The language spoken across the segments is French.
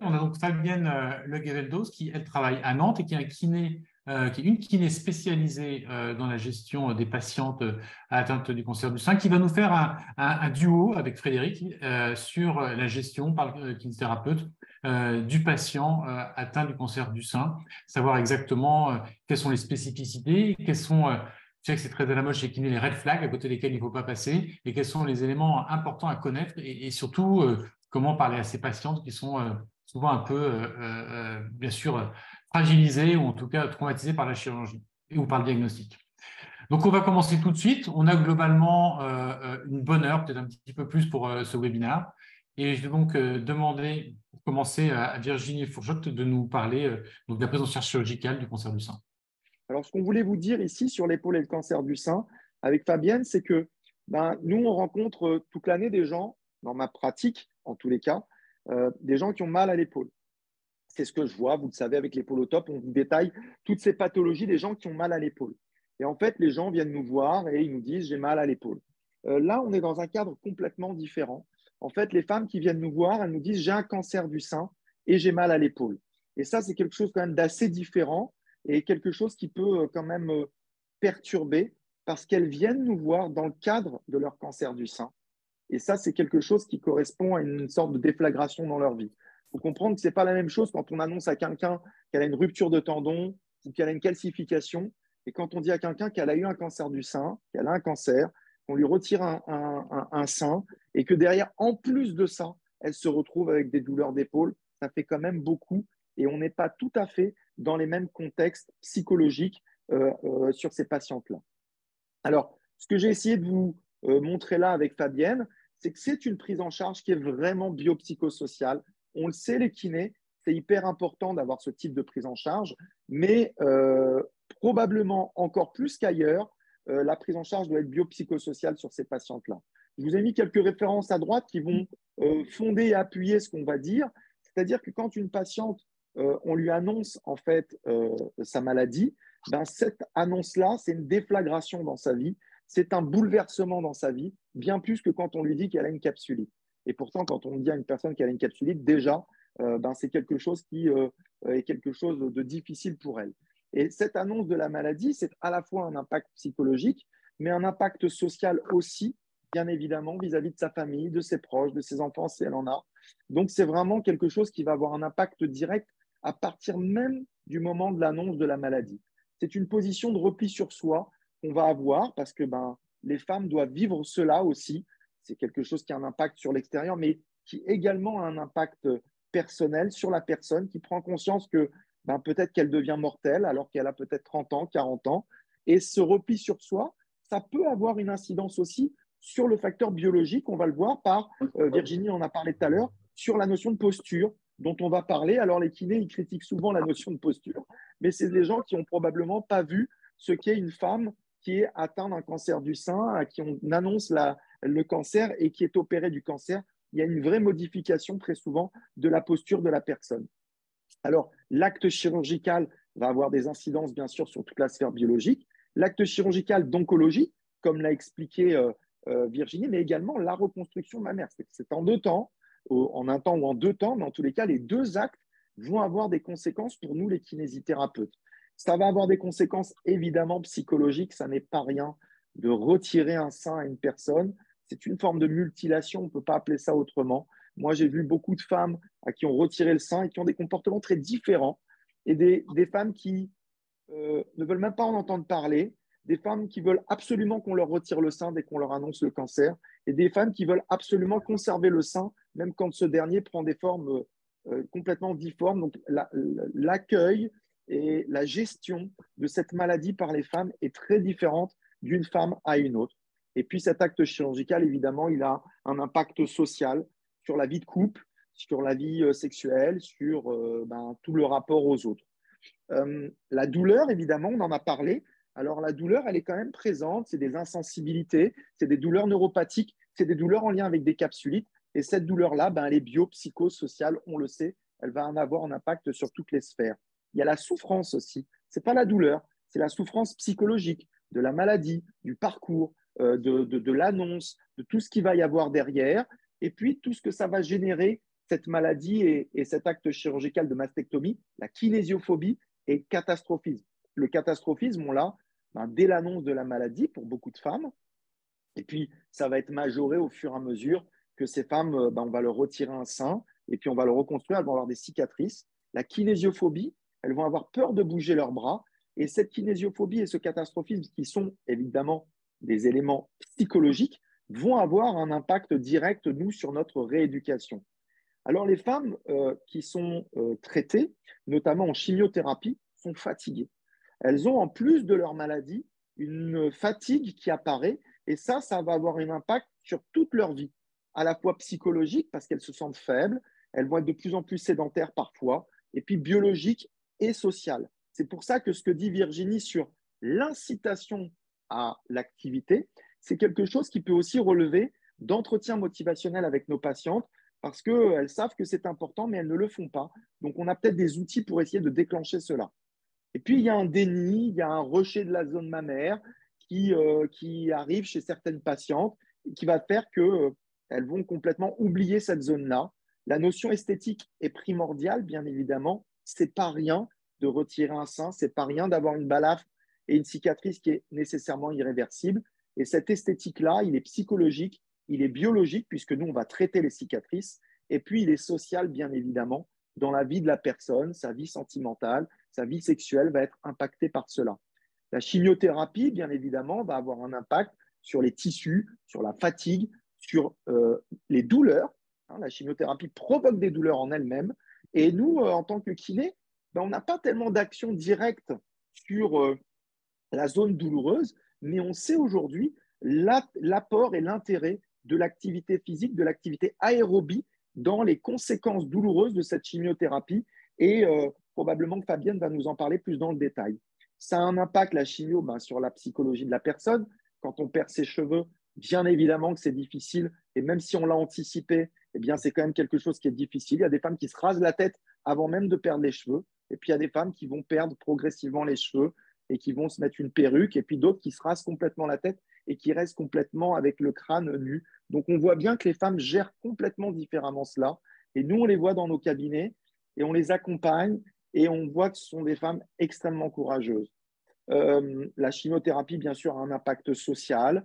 on a donc Fabienne Le Gueveldos qui, elle, travaille à Nantes et qui est, qui est une kiné spécialisée dans la gestion des patientes atteintes du cancer du sein, qui va nous faire un duo avec Frédéric sur la gestion par le kinésithérapeute du patient atteint du cancer du sein, savoir exactement quelles sont les spécificités, quelles sont je sais que c'est très à la mode chez kiné, les red flags à côté desquels il ne faut pas passer, et quels sont les éléments importants à connaître, et surtout comment parler à ces patientes qui sont souvent un peu, bien sûr, fragilisées ou en tout cas traumatisées par la chirurgie ou par le diagnostic. Donc, on va commencer tout de suite. On a globalement une bonne heure, peut-être un petit peu plus pour ce webinaire. Et je vais donc demander, pour commencer, à Virginie Fourchotte de nous parler donc de la prise en charge chirurgicale du cancer du sein. Alors, ce qu'on voulait vous dire ici sur l'épaule et le cancer du sein avec Fabienne, c'est que nous, on rencontre toute l'année des gens, dans ma pratique en tous les cas, des gens qui ont mal à l'épaule. C'est ce que je vois, vous le savez, avec l'épaule au top, on vous détaille toutes ces pathologies des gens qui ont mal à l'épaule. Et en fait, les gens viennent nous voir et ils nous disent « j'ai mal à l'épaule ». Là, on est dans un cadre complètement différent. En fait, les femmes qui viennent nous voir, elles nous disent « j'ai un cancer du sein et j'ai mal à l'épaule ». Et ça, c'est quelque chose quand même d'assez différent et quelque chose qui peut quand même perturber parce qu'elles viennent nous voir dans le cadre de leur cancer du sein. Et ça, c'est quelque chose qui correspond à une sorte de déflagration dans leur vie. Il faut comprendre que ce n'est pas la même chose quand on annonce à quelqu'un qu'elle a une rupture de tendon ou qu'elle a une calcification et quand on dit à quelqu'un qu'elle a eu un cancer du sein, qu'elle a un cancer, qu'on lui retire un sein et que derrière, en plus de ça, elle se retrouve avec des douleurs d'épaule. Ça fait quand même beaucoup et on n'est pas tout à fait dans les mêmes contextes psychologiques sur ces patientes-là. Alors, ce que j'ai essayé de vous montrer là avec Fabienne, c'est que c'est une prise en charge qui est vraiment biopsychosociale. On le sait, les kinés, c'est hyper important d'avoir ce type de prise en charge, mais probablement encore plus qu'ailleurs, la prise en charge doit être biopsychosociale sur ces patientes-là. Je vous ai mis quelques références à droite qui vont fonder et appuyer ce qu'on va dire. C'est-à-dire que quand une patiente, on lui annonce en fait sa maladie, ben, cette annonce-là, c'est une déflagration dans sa vie, c'est un bouleversement dans sa vie, bien plus que quand on lui dit qu'elle a une capsulite. Et pourtant, quand on dit à une personne qu'elle a une capsulite, déjà, ben, c'est quelque chose qui est quelque chose de difficile pour elle. Et cette annonce de la maladie, c'est à la fois un impact psychologique, mais un impact social aussi, bien évidemment, vis-à-vis de sa famille, de ses proches, de ses enfants, si elle en a. Donc, c'est vraiment quelque chose qui va avoir un impact direct à partir même du moment de l'annonce de la maladie. C'est une position de repli sur soi qu'on va avoir parce que les femmes doivent vivre cela aussi. C'est quelque chose qui a un impact sur l'extérieur, mais qui également a un impact personnel sur la personne qui prend conscience que peut-être qu'elle devient mortelle alors qu'elle a peut-être 30 ans, 40 ans. Et ce repli sur soi, ça peut avoir une incidence aussi sur le facteur biologique. On va le voir par, Virginie en a parlé tout à l'heure, sur la notion de posture dont on va parler. Alors, les kinés, ils critiquent souvent la notion de posture, mais c'est des gens qui n'ont probablement pas vu ce qu'est une femme qui est atteinte d'un cancer du sein, à qui on annonce le cancer et qui est opérée du cancer. Il y a une vraie modification très souvent de la posture de la personne. Alors, l'acte chirurgical va avoir des incidences, bien sûr, sur toute la sphère biologique. L'acte chirurgical d'oncologie, comme l'a expliqué Virginie, mais également la reconstruction mammaire. C'est en deux temps, en un temps ou en deux temps, mais en tous les cas, les deux actes vont avoir des conséquences pour nous, les kinésithérapeutes. Ça va avoir des conséquences évidemment psychologiques, ça n'est pas rien de retirer un sein à une personne. C'est une forme de mutilation, on ne peut pas appeler ça autrement. Moi, j'ai vu beaucoup de femmes à qui on retiré le sein et qui ont des comportements très différents, et des femmes qui ne veulent même pas en entendre parler, des femmes qui veulent absolument qu'on leur retire le sein dès qu'on leur annonce le cancer, et des femmes qui veulent absolument conserver le sein, même quand ce dernier prend des formes complètement difformes. Donc, l'accueil et la gestion de cette maladie par les femmes est très différente d'une femme à une autre. Et puis, cet acte chirurgical, évidemment, il a un impact social sur la vie de couple, sur la vie sexuelle, sur tout le rapport aux autres. La douleur, évidemment, on en a parlé. Alors, la douleur, elle est quand même présente. C'est des insensibilités, c'est des douleurs neuropathiques, c'est des douleurs en lien avec des capsulites. Et cette douleur-là, elle est biopsychosociale, on le sait. Elle va en avoir un impact sur toutes les sphères. Il y a la souffrance aussi. Ce n'est pas la douleur, c'est la souffrance psychologique de la maladie, du parcours, de l'annonce, de tout ce qu'il va y avoir derrière. Et puis, tout ce que ça va générer cette maladie et cet acte chirurgical de mastectomie, la kinésiophobie et catastrophisme. Le catastrophisme, on l'a dès l'annonce de la maladie pour beaucoup de femmes. Et puis, ça va être majoré au fur et à mesure que ces femmes, on va leur retirer un sein et puis on va le reconstruire, elles vont avoir des cicatrices. La kinésiophobie, elles vont avoir peur de bouger leurs bras. Et cette kinésiophobie et ce catastrophisme, qui sont évidemment des éléments psychologiques, vont avoir un impact direct, nous, sur notre rééducation. Alors, les femmes qui sont traitées, notamment en chimiothérapie, sont fatiguées. Elles ont, en plus de leur maladie, une fatigue qui apparaît et ça va avoir un impact sur toute leur vie, à la fois psychologique parce qu'elles se sentent faibles, elles vont être de plus en plus sédentaires parfois, et puis biologique et sociale. C'est pour ça que ce que dit Virginie sur l'incitation à l'activité, c'est quelque chose qui peut aussi relever d'entretien motivationnel avec nos patientes parce qu'elles savent que c'est important, mais elles ne le font pas. Donc, on a peut-être des outils pour essayer de déclencher cela. Et puis, il y a un déni, il y a un rejet de la zone mammaire qui arrive chez certaines patientes et qui va faire qu'elles vont complètement oublier cette zone-là. La notion esthétique est primordiale, bien évidemment. Ce n'est pas rien de retirer un sein, ce n'est pas rien d'avoir une balafre et une cicatrice qui est nécessairement irréversible. Et cette esthétique-là, il est psychologique, il est biologique, puisque nous, on va traiter les cicatrices. Et puis, il est social, bien évidemment, dans la vie de la personne, sa vie sentimentale, sa vie sexuelle va être impactée par cela. La chimiothérapie, bien évidemment, va avoir un impact sur les tissus, sur la fatigue, sur les douleurs. La chimiothérapie provoque des douleurs en elle-même. Et nous, en tant que kiné, on n'a pas tellement d'action directe sur la zone douloureuse, mais on sait aujourd'hui l'apport et l'intérêt de l'activité physique, de l'activité aérobie dans les conséquences douloureuses de cette chimiothérapie. Et probablement que Fabienne va nous en parler plus dans le détail. Ça a un impact, la chimio, sur la psychologie de la personne. Quand on perd ses cheveux, bien évidemment que c'est difficile. Et même si on l'a anticipé, eh bien, c'est quand même quelque chose qui est difficile. Il y a des femmes qui se rasent la tête avant même de perdre les cheveux. Et puis, il y a des femmes qui vont perdre progressivement les cheveux et qui vont se mettre une perruque. Et puis, d'autres qui se rasent complètement la tête et qui restent complètement avec le crâne nu. Donc, on voit bien que les femmes gèrent complètement différemment cela. Et nous, on les voit dans nos cabinets et on les accompagne et on voit que ce sont des femmes extrêmement courageuses. La chimiothérapie, bien sûr, a un impact social,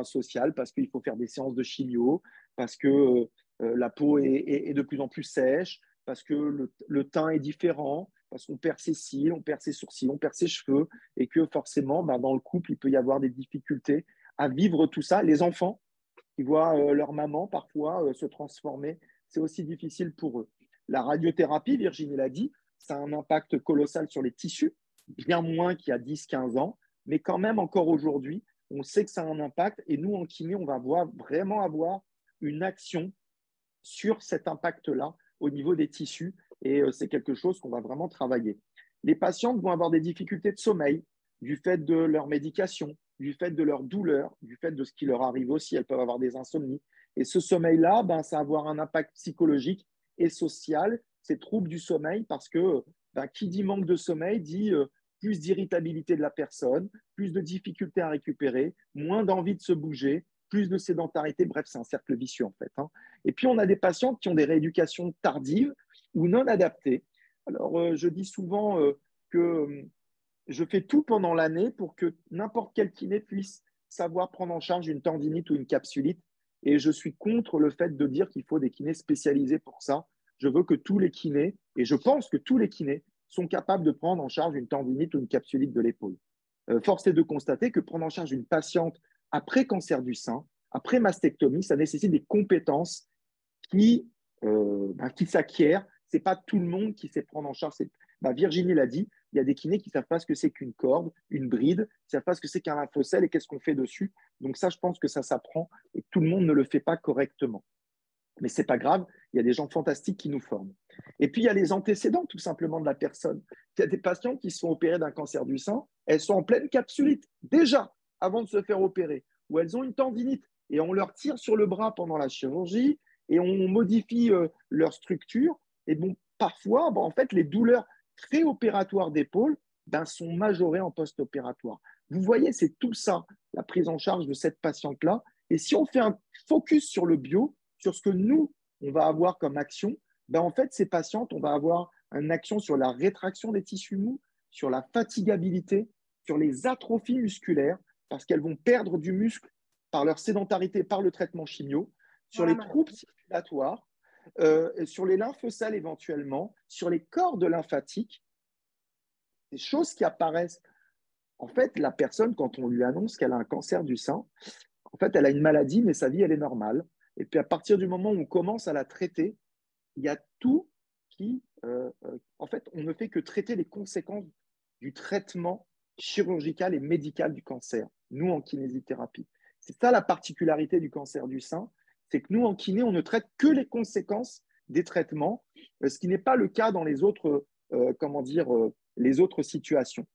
social parce qu'il faut faire des séances de chimio, parce que la peau est de plus en plus sèche, parce que le teint est différent, parce qu'on perd ses cils, on perd ses sourcils, on perd ses cheveux, et que forcément, dans le couple, il peut y avoir des difficultés à vivre tout ça. Les enfants qui voient leur maman parfois se transformer, c'est aussi difficile pour eux. La radiothérapie, Virginie l'a dit, ça a un impact colossal sur les tissus, bien moins qu'il y a 10-15 ans, mais quand même encore aujourd'hui, on sait que ça a un impact et nous, en kiné, on va vraiment avoir une action sur cet impact-là au niveau des tissus et c'est quelque chose qu'on va vraiment travailler. Les patientes vont avoir des difficultés de sommeil du fait de leur médication, du fait de leur douleur, du fait de ce qui leur arrive aussi. Elles peuvent avoir des insomnies. Et ce sommeil-là, ça va avoir un impact psychologique et social, ces troubles du sommeil, parce que qui dit manque de sommeil dit plus d'irritabilité de la personne, plus de difficultés à récupérer, moins d'envie de se bouger, plus de sédentarité. Bref, c'est un cercle vicieux en fait. Et puis, on a des patients qui ont des rééducations tardives ou non adaptées. Alors, je dis souvent que je fais tout pendant l'année pour que n'importe quel kiné puisse savoir prendre en charge une tendinite ou une capsulite. Et je suis contre le fait de dire qu'il faut des kinés spécialisés pour ça. Je veux que tous les kinés, et je pense que tous les kinés, sont capables de prendre en charge une tendinite ou une capsulite de l'épaule. Force est de constater que prendre en charge une patiente après cancer du sein, après mastectomie, ça nécessite des compétences qui s'acquièrent. Ce n'est pas tout le monde qui sait prendre en charge. Virginie l'a dit, il y a des kinés qui ne savent pas ce que c'est qu'une corde, une bride, qui ne savent pas ce que c'est qu'un lymphocèle et qu'est-ce qu'on fait dessus. Donc ça, je pense que ça s'apprend et tout le monde ne le fait pas correctement. Mais ce n'est pas grave, il y a des gens fantastiques qui nous forment. Et puis, il y a les antécédents, tout simplement, de la personne. Il y a des patients qui sont opérés d'un cancer du sein, elles sont en pleine capsulite, déjà, avant de se faire opérer, ou elles ont une tendinite, et on leur tire sur le bras pendant la chirurgie, et on modifie leur structure. Et bon, parfois, en fait, les douleurs préopératoires d'épaule sont majorées en post-opératoire. Vous voyez, c'est tout ça, la prise en charge de cette patiente-là. Et si on fait un focus sur le bio, sur ce que nous, on va avoir comme action? Ben, en fait, ces patientes, on va avoir une action sur la rétraction des tissus mous, sur la fatigabilité, sur les atrophies musculaires, parce qu'elles vont perdre du muscle par leur sédentarité, par le traitement chimio, sur les troubles circulatoires, sur les lymphocèles éventuellement, sur les cordes lymphatiques, des choses qui apparaissent. En fait, la personne, quand on lui annonce qu'elle a un cancer du sein, en fait, elle a une maladie, mais sa vie, elle est normale. Et puis, à partir du moment où on commence à la traiter, il y a tout qui, en fait, on ne fait que traiter les conséquences du traitement chirurgical et médical du cancer, nous en kinésithérapie. C'est ça la particularité du cancer du sein, c'est que nous en kiné, on ne traite que les conséquences des traitements, ce qui n'est pas le cas dans les autres, comment dire, les autres situations.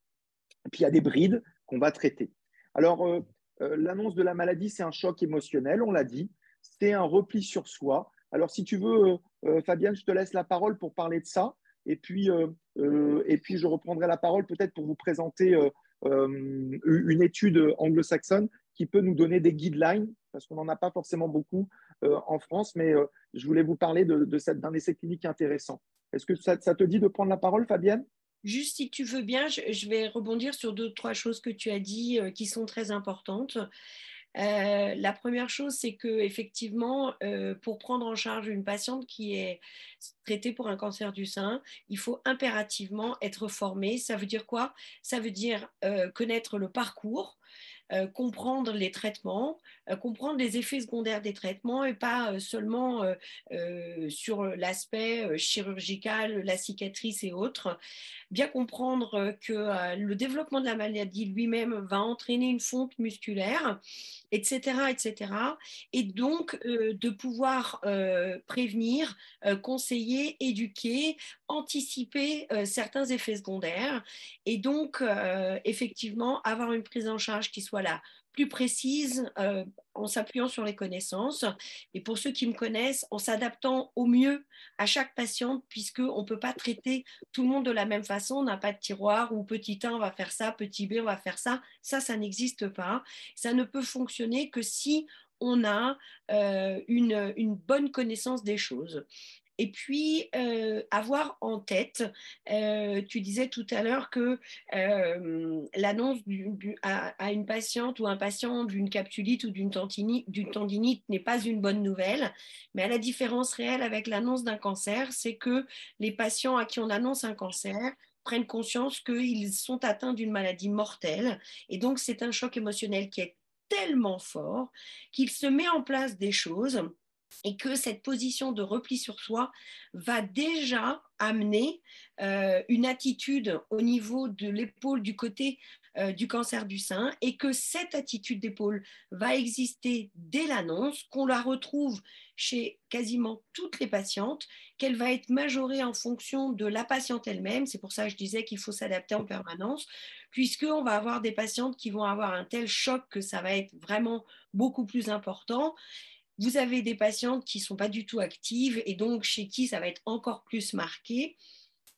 Et puis il y a des brides qu'on va traiter. Alors, l'annonce de la maladie, c'est un choc émotionnel, on l'a dit, c'est un repli sur soi. Alors, si tu veux, Fabienne, je te laisse la parole pour parler de ça. Et puis je reprendrai la parole peut-être pour vous présenter une étude anglo-saxonne qui peut nous donner des guidelines, parce qu'on n'en a pas forcément beaucoup en France, mais je voulais vous parler d'un essai clinique intéressant. Est-ce que ça te dit de prendre la parole, Fabienne? Juste si tu veux bien, je vais rebondir sur deux, trois choses que tu as dit qui sont très importantes. La première chose, c'est que effectivement, pour prendre en charge une patiente qui est traitée pour un cancer du sein, il faut impérativement être formé. Ça veut dire quoi? Ça veut dire connaître le parcours, comprendre les traitements, comprendre les effets secondaires des traitements et pas seulement sur l'aspect chirurgical, la cicatrice et autres. Bien comprendre que le développement de la maladie lui-même va entraîner une fonte musculaire, etc., etc. Et donc de pouvoir prévenir, conseiller, éduquer, anticiper certains effets secondaires et donc effectivement avoir une prise en charge qui soit la plus précise en s'appuyant sur les connaissances et pour ceux qui me connaissent en s'adaptant au mieux à chaque patiente puisqu'on ne peut pas traiter tout le monde de la même façon, on n'a pas de tiroir où petit 1 on va faire ça, petit B on va faire ça, ça n'existe pas. Ça ne peut fonctionner que si on a une bonne connaissance des choses. Et puis, avoir en tête, tu disais tout à l'heure que l'annonce à une patiente ou un patient d'une capsulite ou d'une tendinite n'est pas une bonne nouvelle, mais la différence réelle avec l'annonce d'un cancer, c'est que les patients à qui on annonce un cancer prennent conscience qu'ils sont atteints d'une maladie mortelle. Et donc, c'est un choc émotionnel qui est tellement fort qu'il se met en place des choses et que cette position de repli sur soi va déjà amener une attitude au niveau de l'épaule du côté du cancer du sein et que cette attitude d'épaule va exister dès l'annonce, qu'on la retrouve chez quasiment toutes les patientes, qu'elle va être majorée en fonction de la patiente elle-même. C'est pour ça que je disais qu'il faut s'adapter en permanence, puisqu'on va avoir des patientes qui vont avoir un tel choc que ça va être vraiment beaucoup plus important. Vous avez des patientes qui ne sont pas du tout actives et donc chez qui ça va être encore plus marqué.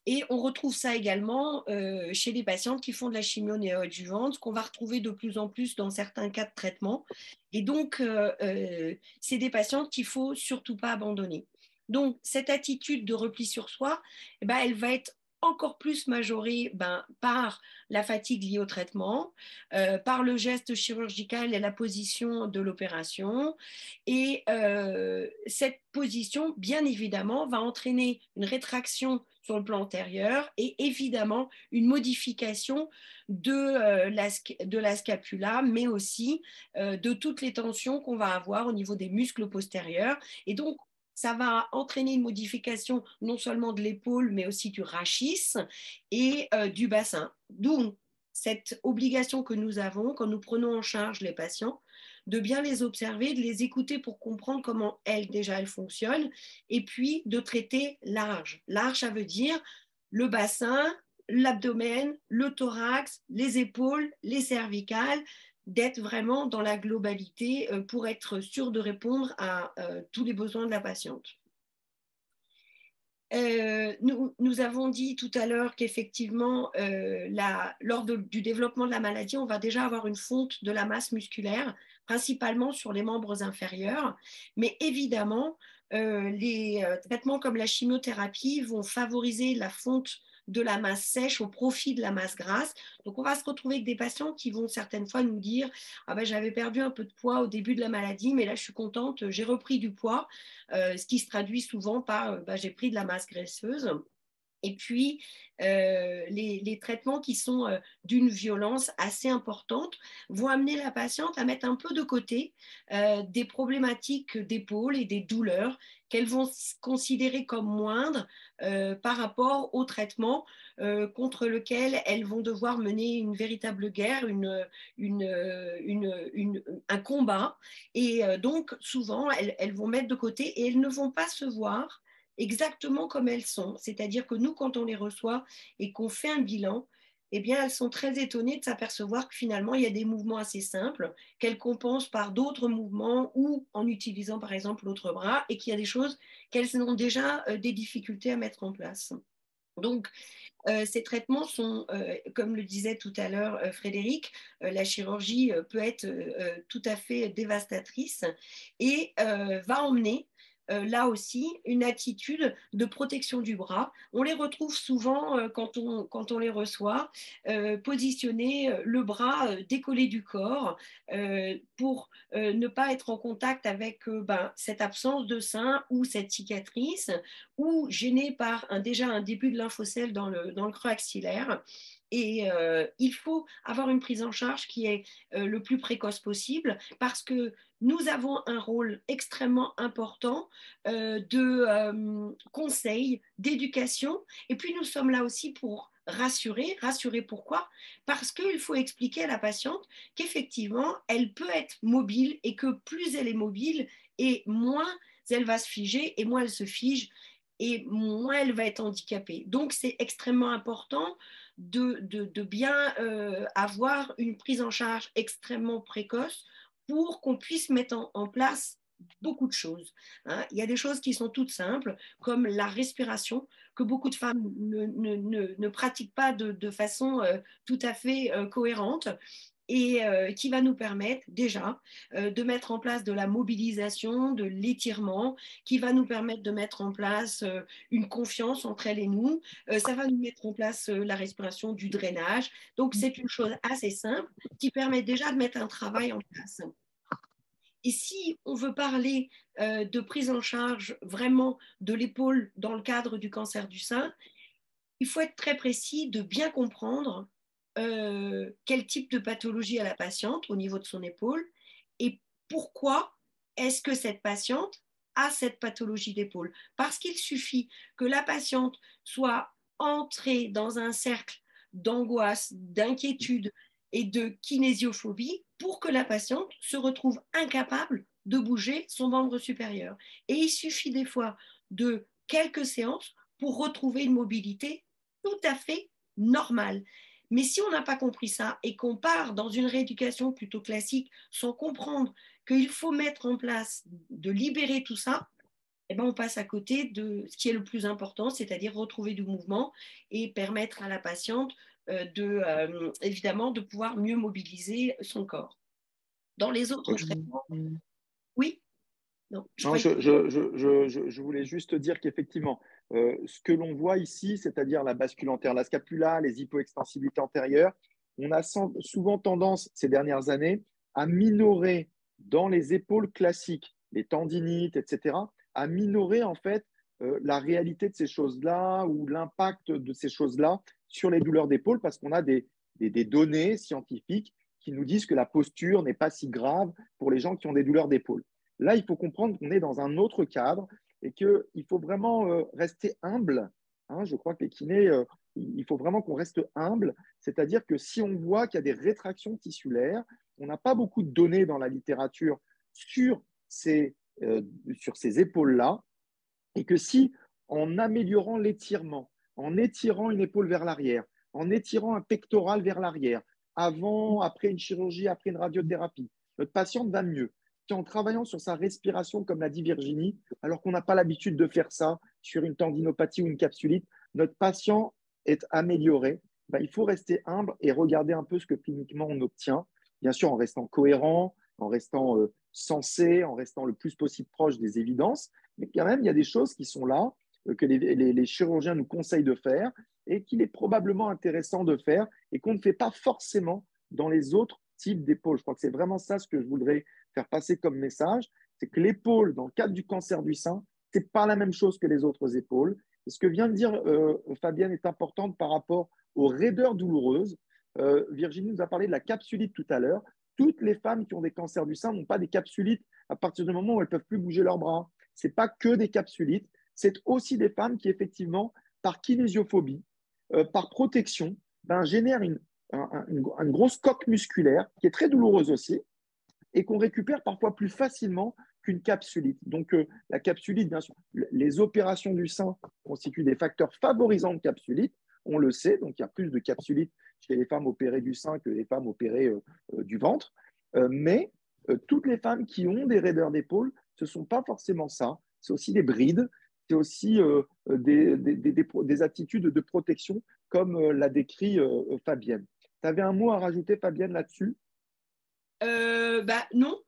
Et on retrouve ça également chez les patientes qui font de la chimio néoadjuvante, qu'on va retrouver de plus en plus dans certains cas de traitement. Et donc, c'est des patientes qu'il ne faut surtout pas abandonner. Donc, cette attitude de repli sur soi, eh ben, elle va être encore plus majorée par la fatigue liée au traitement, par le geste chirurgical et la position de l'opération. Et cette position, bien évidemment, va entraîner une rétraction sur le plan antérieur et évidemment une modification de la scapula, mais aussi de toutes les tensions qu'on va avoir au niveau des muscles postérieurs. Et donc, ça va entraîner une modification non seulement de l'épaule, mais aussi du rachis et du bassin. D'où cette obligation que nous avons quand nous prenons en charge les patients, de bien les observer, de les écouter pour comprendre comment elles fonctionnent, et puis de traiter large. Large, ça veut dire le bassin, l'abdomen, le thorax, les épaules, les cervicales, d'être vraiment dans la globalité pour être sûr de répondre à tous les besoins de la patiente. Nous avons dit tout à l'heure qu'effectivement, lors du développement de la maladie, on va déjà avoir une fonte de la masse musculaire, principalement sur les membres inférieurs. Mais évidemment, les traitements comme la chimiothérapie vont favoriser la fonte de la masse sèche au profit de la masse grasse. Donc, on va se retrouver avec des patients qui vont certaines fois nous dire « Ah ben, j'avais perdu un peu de poids au début de la maladie, mais là, je suis contente, j'ai repris du poids. » Ce qui se traduit souvent par j'ai pris de la masse graisseuse. Et puis, les traitements qui sont d'une violence assez importante vont amener la patiente à mettre un peu de côté des problématiques d'épaule et des douleurs qu'elles vont considérer comme moindres par rapport au traitement contre lequel elles vont devoir mener une véritable guerre, un combat. Et donc, souvent, elles vont mettre de côté et elles ne vont pas se voir exactement comme elles sont. C'est-à-dire que nous, quand on les reçoit et qu'on fait un bilan, eh bien, elles sont très étonnées de s'apercevoir que finalement, il y a des mouvements assez simples qu'elles compensent par d'autres mouvements ou en utilisant, par exemple, l'autre bras et qu'il y a des choses qu'elles ont déjà des difficultés à mettre en place. Donc, ces traitements sont, comme le disait tout à l'heure Frédéric, la chirurgie peut être tout à fait dévastatrice et va emmener là aussi une attitude de protection du bras. On les retrouve souvent quand on les reçoit, positionner le bras décollé du corps pour ne pas être en contact avec cette absence de sein ou cette cicatrice, ou gêné par déjà un début de lymphocèle dans le creux axillaire. Et il faut avoir une prise en charge qui est le plus précoce possible parce que nous avons un rôle extrêmement important de conseil, d'éducation. Et puis nous sommes là aussi pour rassurer. Rassurer pourquoi? Parce qu'il faut expliquer à la patiente qu'effectivement, elle peut être mobile et que plus elle est mobile et moins elle va se figer et moins elle se fige et moins elle va être handicapée. Donc, c'est extrêmement important de bien avoir une prise en charge extrêmement précoce pour qu'on puisse mettre en place beaucoup de choses. Hein. Il y a des choses qui sont toutes simples, comme la respiration, que beaucoup de femmes ne pratiquent pas de façon tout à fait cohérente et qui va nous permettre déjà de mettre en place de la mobilisation, de l'étirement, qui va nous permettre de mettre en place une confiance entre elle et nous. Ça va nous mettre en place la respiration, du drainage. Donc, c'est une chose assez simple qui permet déjà de mettre un travail en place. Et si on veut parler de prise en charge vraiment de l'épaule dans le cadre du cancer du sein, il faut être très précis de bien comprendre quel type de pathologie a la patiente au niveau de son épaule et pourquoi est-ce que cette patiente a cette pathologie d'épaule. Parce qu'il suffit que la patiente soit entrée dans un cercle d'angoisse, d'inquiétude et de kinésiophobie pour que la patiente se retrouve incapable de bouger son membre supérieur. Et il suffit des fois de quelques séances pour retrouver une mobilité tout à fait normale. Mais si on n'a pas compris ça et qu'on part dans une rééducation plutôt classique sans comprendre qu'il faut mettre en place, de libérer tout ça, eh ben on passe à côté de ce qui est le plus important, c'est-à-dire retrouver du mouvement et permettre à la patiente évidemment de pouvoir mieux mobiliser son corps. Dans les autres traitements, oui. Non, je voulais juste dire qu'effectivement, ce que l'on voit ici, c'est-à-dire la bascule antérieure, la scapula, les hypoextensibilités antérieures, on a souvent tendance ces dernières années à minorer dans les épaules classiques, les tendinites, etc., à minorer en fait la réalité de ces choses-là ou l'impact de ces choses-là sur les douleurs d'épaule parce qu'on a des données scientifiques qui nous disent que la posture n'est pas si grave pour les gens qui ont des douleurs d'épaule. Là, il faut comprendre qu'on est dans un autre cadre et qu'il faut vraiment rester humble. Hein, je crois que les kinés, il faut vraiment qu'on reste humble. C'est-à-dire que si on voit qu'il y a des rétractions tissulaires, on n'a pas beaucoup de données dans la littérature sur ces épaules-là. Et que si, en améliorant l'étirement, en étirant une épaule vers l'arrière, en étirant un pectoral vers l'arrière, avant, après une chirurgie, après une radiothérapie, notre patiente va mieux. qui, en travaillant sur sa respiration, comme l'a dit Virginie, alors qu'on n'a pas l'habitude de faire ça sur une tendinopathie ou une capsulite, notre patient est amélioré. Ben, il faut rester humble et regarder un peu ce que cliniquement on obtient, bien sûr en restant cohérent, en restant sensé, en restant le plus possible proche des évidences, mais quand même, il y a des choses qui sont là, que les chirurgiens nous conseillent de faire et qu'il est probablement intéressant de faire et qu'on ne fait pas forcément dans les autres types d'épaules. Je crois que c'est vraiment ça ce que je voudrais faire passer comme message, c'est que l'épaule, dans le cadre du cancer du sein, ce n'est pas la même chose que les autres épaules. Et ce que vient de dire Fabienne est important par rapport aux raideurs douloureuses. Virginie nous a parlé de la capsulite tout à l'heure. Toutes les femmes qui ont des cancers du sein n'ont pas des capsulites à partir du moment où elles ne peuvent plus bouger leurs bras. Ce n'est pas que des capsulites, c'est aussi des femmes qui, effectivement, par kinésiophobie, par protection, ben, génèrent une grosse coque musculaire qui est très douloureuse aussi et qu'on récupère parfois plus facilement qu'une capsulite. Donc, la capsulite, bien sûr, les opérations du sein constituent des facteurs favorisants de capsulite, on le sait, donc il y a plus de capsulites chez les femmes opérées du sein que les femmes opérées du ventre. Mais toutes les femmes qui ont des raideurs d'épaule, ce ne sont pas forcément ça. C'est aussi des brides, c'est aussi des attitudes de protection, comme l'a décrit Fabienne. Tu avais un mot à rajouter, Fabienne, là-dessus? Non,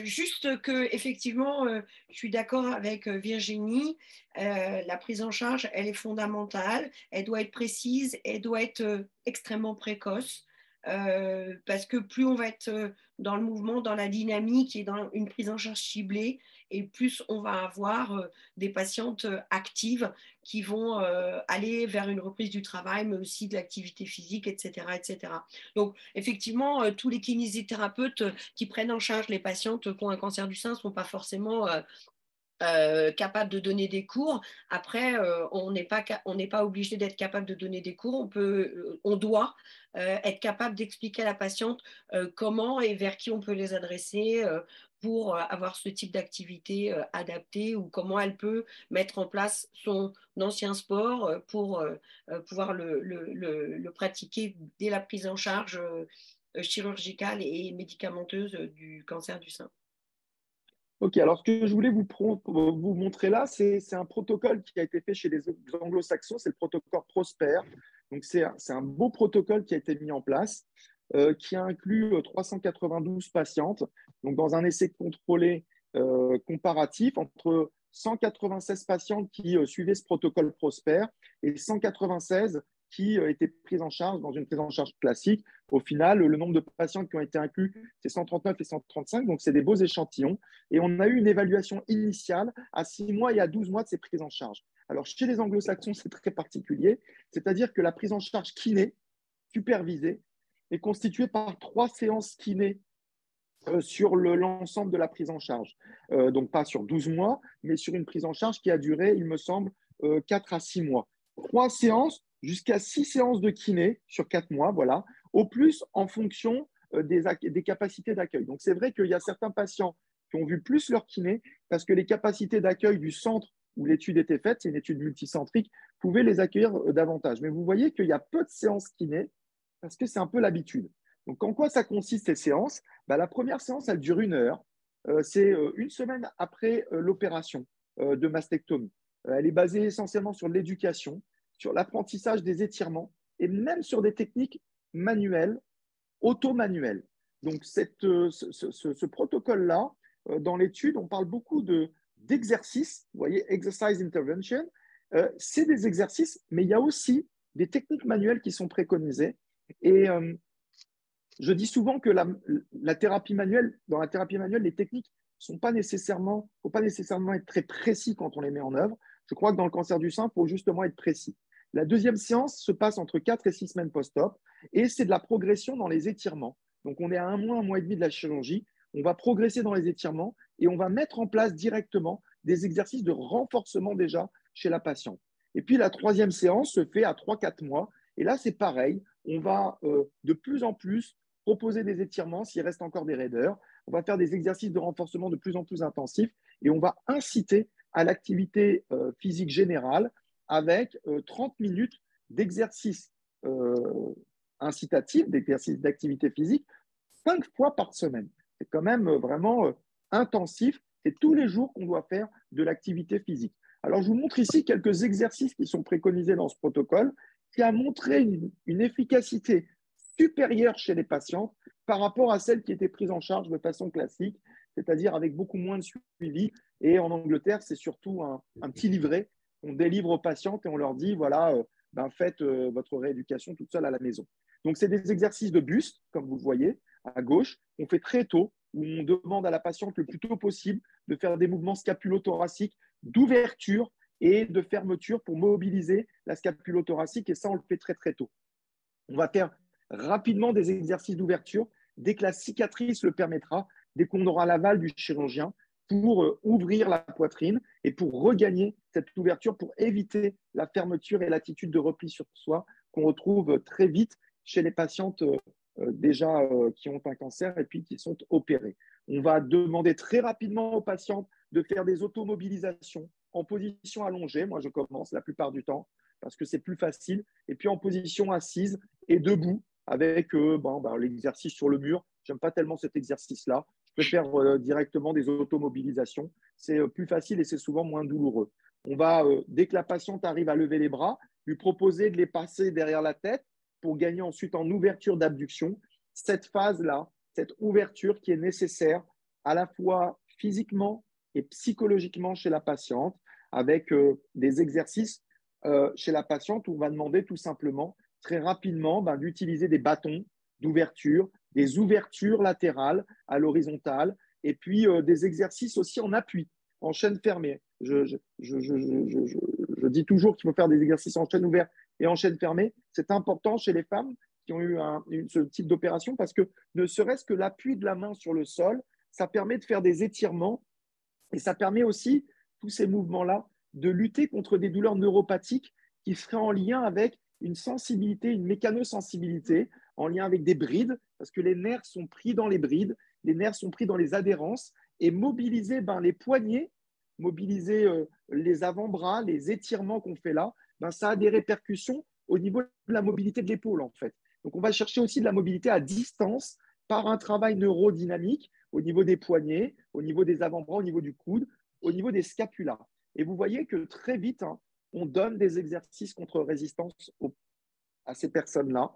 juste que effectivement, je suis d'accord avec Virginie. La prise en charge, elle est fondamentale. Elle doit être précise, elle doit être extrêmement précoce. Parce que plus on va être dans le mouvement, dans la dynamique et dans une prise en charge ciblée, et plus on va avoir des patientes actives qui vont aller vers une reprise du travail, mais aussi de l'activité physique, etc., etc. Donc, effectivement, tous les kinésithérapeutes qui prennent en charge les patientes qui ont un cancer du sein ne sont pas forcément capable de donner des cours. Après, on n'est pas obligé d'être capable de donner des cours. On doit être capable d'expliquer à la patiente comment et vers qui on peut les adresser pour avoir ce type d'activité adaptée ou comment elle peut mettre en place son ancien sport pour pouvoir le pratiquer dès la prise en charge chirurgicale et médicamenteuse du cancer du sein. Ok, alors ce que je voulais vous montrer là, c'est un protocole qui a été fait chez les anglo-saxons, c'est le protocole Prosper. Donc c'est un beau protocole qui a été mis en place, qui inclut 392 patientes, donc dans un essai contrôlé comparatif entre 196 patientes qui suivaient ce protocole Prosper et 196 qui étaient prises en charge dans une prise en charge classique. Au final, le nombre de patients qui ont été inclus, c'est 139 et 135, donc c'est des beaux échantillons. Et on a eu une évaluation initiale à 6 mois et à 12 mois de ces prises en charge. Alors, chez les anglo-saxons, c'est très particulier, c'est-à-dire que la prise en charge kiné, supervisée, est constituée par 3 séances kiné sur l'ensemble de la prise en charge. Donc, pas sur 12 mois, mais sur une prise en charge qui a duré, il me semble, 4 à 6 mois. 3 séances jusqu'à 6 séances de kiné sur 4 mois, voilà, au plus en fonction des capacités d'accueil. Donc, c'est vrai qu'il y a certains patients qui ont vu plus leur kiné parce que les capacités d'accueil du centre où l'étude était faite, c'est une étude multicentrique, pouvaient les accueillir davantage. Mais vous voyez qu'il y a peu de séances kiné parce que c'est un peu l'habitude. Donc, en quoi ça consiste ces séances? La première séance, elle dure 1 heure. C'est une semaine après l'opération de mastectomie. Elle est basée essentiellement sur l'éducation, sur l'apprentissage des étirements et même sur des techniques manuelles, auto-manuelles. Donc, ce protocole-là, dans l'étude, on parle beaucoup d'exercices, vous voyez, exercise intervention. C'est des exercices, mais il y a aussi des techniques manuelles qui sont préconisées. Et je dis souvent que la thérapie manuelle, dans la thérapie manuelle, les techniques ne faut pas nécessairement être très précis quand on les met en œuvre. Je crois que dans le cancer du sein, il faut justement être précis. La deuxième séance se passe entre 4 et 6 semaines post-op et c'est de la progression dans les étirements. Donc, on est à 1 mois et demi de la chirurgie. On va progresser dans les étirements et on va mettre en place directement des exercices de renforcement déjà chez la patiente. Et puis, la troisième séance se fait à 3-4 mois. Et là, c'est pareil. On va de plus en plus proposer des étirements s'il reste encore des raideurs. On va faire des exercices de renforcement de plus en plus intensifs et on va inciter à l'activité physique générale avec 30 minutes d'exercice incitatif, d'exercice d'activité physique, 5 fois par semaine. C'est quand même vraiment intensif. C'est tous les jours qu'on doit faire de l'activité physique. Alors, je vous montre ici quelques exercices qui sont préconisés dans ce protocole, qui a montré une efficacité supérieure chez les patientes par rapport à celle qui était prise en charge de façon classique, c'est-à-dire avec beaucoup moins de suivi. Et en Angleterre, c'est surtout un petit livret qu'on délivre aux patientes et on leur dit, voilà, faites votre rééducation toute seule à la maison. Donc, c'est des exercices de buste, comme vous le voyez, à gauche, qu'on fait très tôt, où on demande à la patiente le plus tôt possible de faire des mouvements scapulo-thoraciques d'ouverture et de fermeture pour mobiliser la scapulo-thoracique. Et ça, on le fait très, très tôt. On va faire rapidement des exercices d'ouverture dès que la cicatrice le permettra, dès qu'on aura l'aval du chirurgien pour ouvrir la poitrine et pour regagner cette ouverture pour éviter la fermeture et l'attitude de repli sur soi qu'on retrouve très vite chez les patientes déjà qui ont un cancer et puis qui sont opérées. On va demander très rapidement aux patientes de faire des automobilisations en position allongée. Moi, je commence la plupart du temps parce que c'est plus facile. Et puis en position assise et debout avec l'exercice sur le mur. J'aime pas tellement cet exercice-là. Je préfère directement des automobilisations. C'est plus facile et c'est souvent moins douloureux. On va, dès que la patiente arrive à lever les bras, lui proposer de les passer derrière la tête pour gagner ensuite en ouverture d'abduction. Cette phase-là, cette ouverture qui est nécessaire à la fois physiquement et psychologiquement chez la patiente, avec des exercices chez la patiente où on va demander tout simplement, très rapidement, d'utiliser des bâtons d'ouverture, des ouvertures latérales à l'horizontale, et puis des exercices aussi en appui, en chaîne fermée. Je dis toujours qu'il faut faire des exercices en chaîne ouverte et en chaîne fermée. C'est important chez les femmes qui ont eu ce type d'opération parce que ne serait-ce que l'appui de la main sur le sol, ça permet de faire des étirements et ça permet aussi, tous ces mouvements-là, de lutter contre des douleurs neuropathiques qui seraient en lien avec une sensibilité, une mécanosensibilité, en lien avec des brides, parce que les nerfs sont pris dans les brides, les nerfs sont pris dans les adhérences, et mobiliser les poignets, mobiliser les avant-bras, les étirements qu'on fait là, ça a des répercussions au niveau de la mobilité de l'épaule, en fait. Donc, on va chercher aussi de la mobilité à distance par un travail neurodynamique au niveau des poignets, au niveau des avant-bras, au niveau du coude, au niveau des scapulas. Et vous voyez que très vite, on donne des exercices contre résistance à ces personnes-là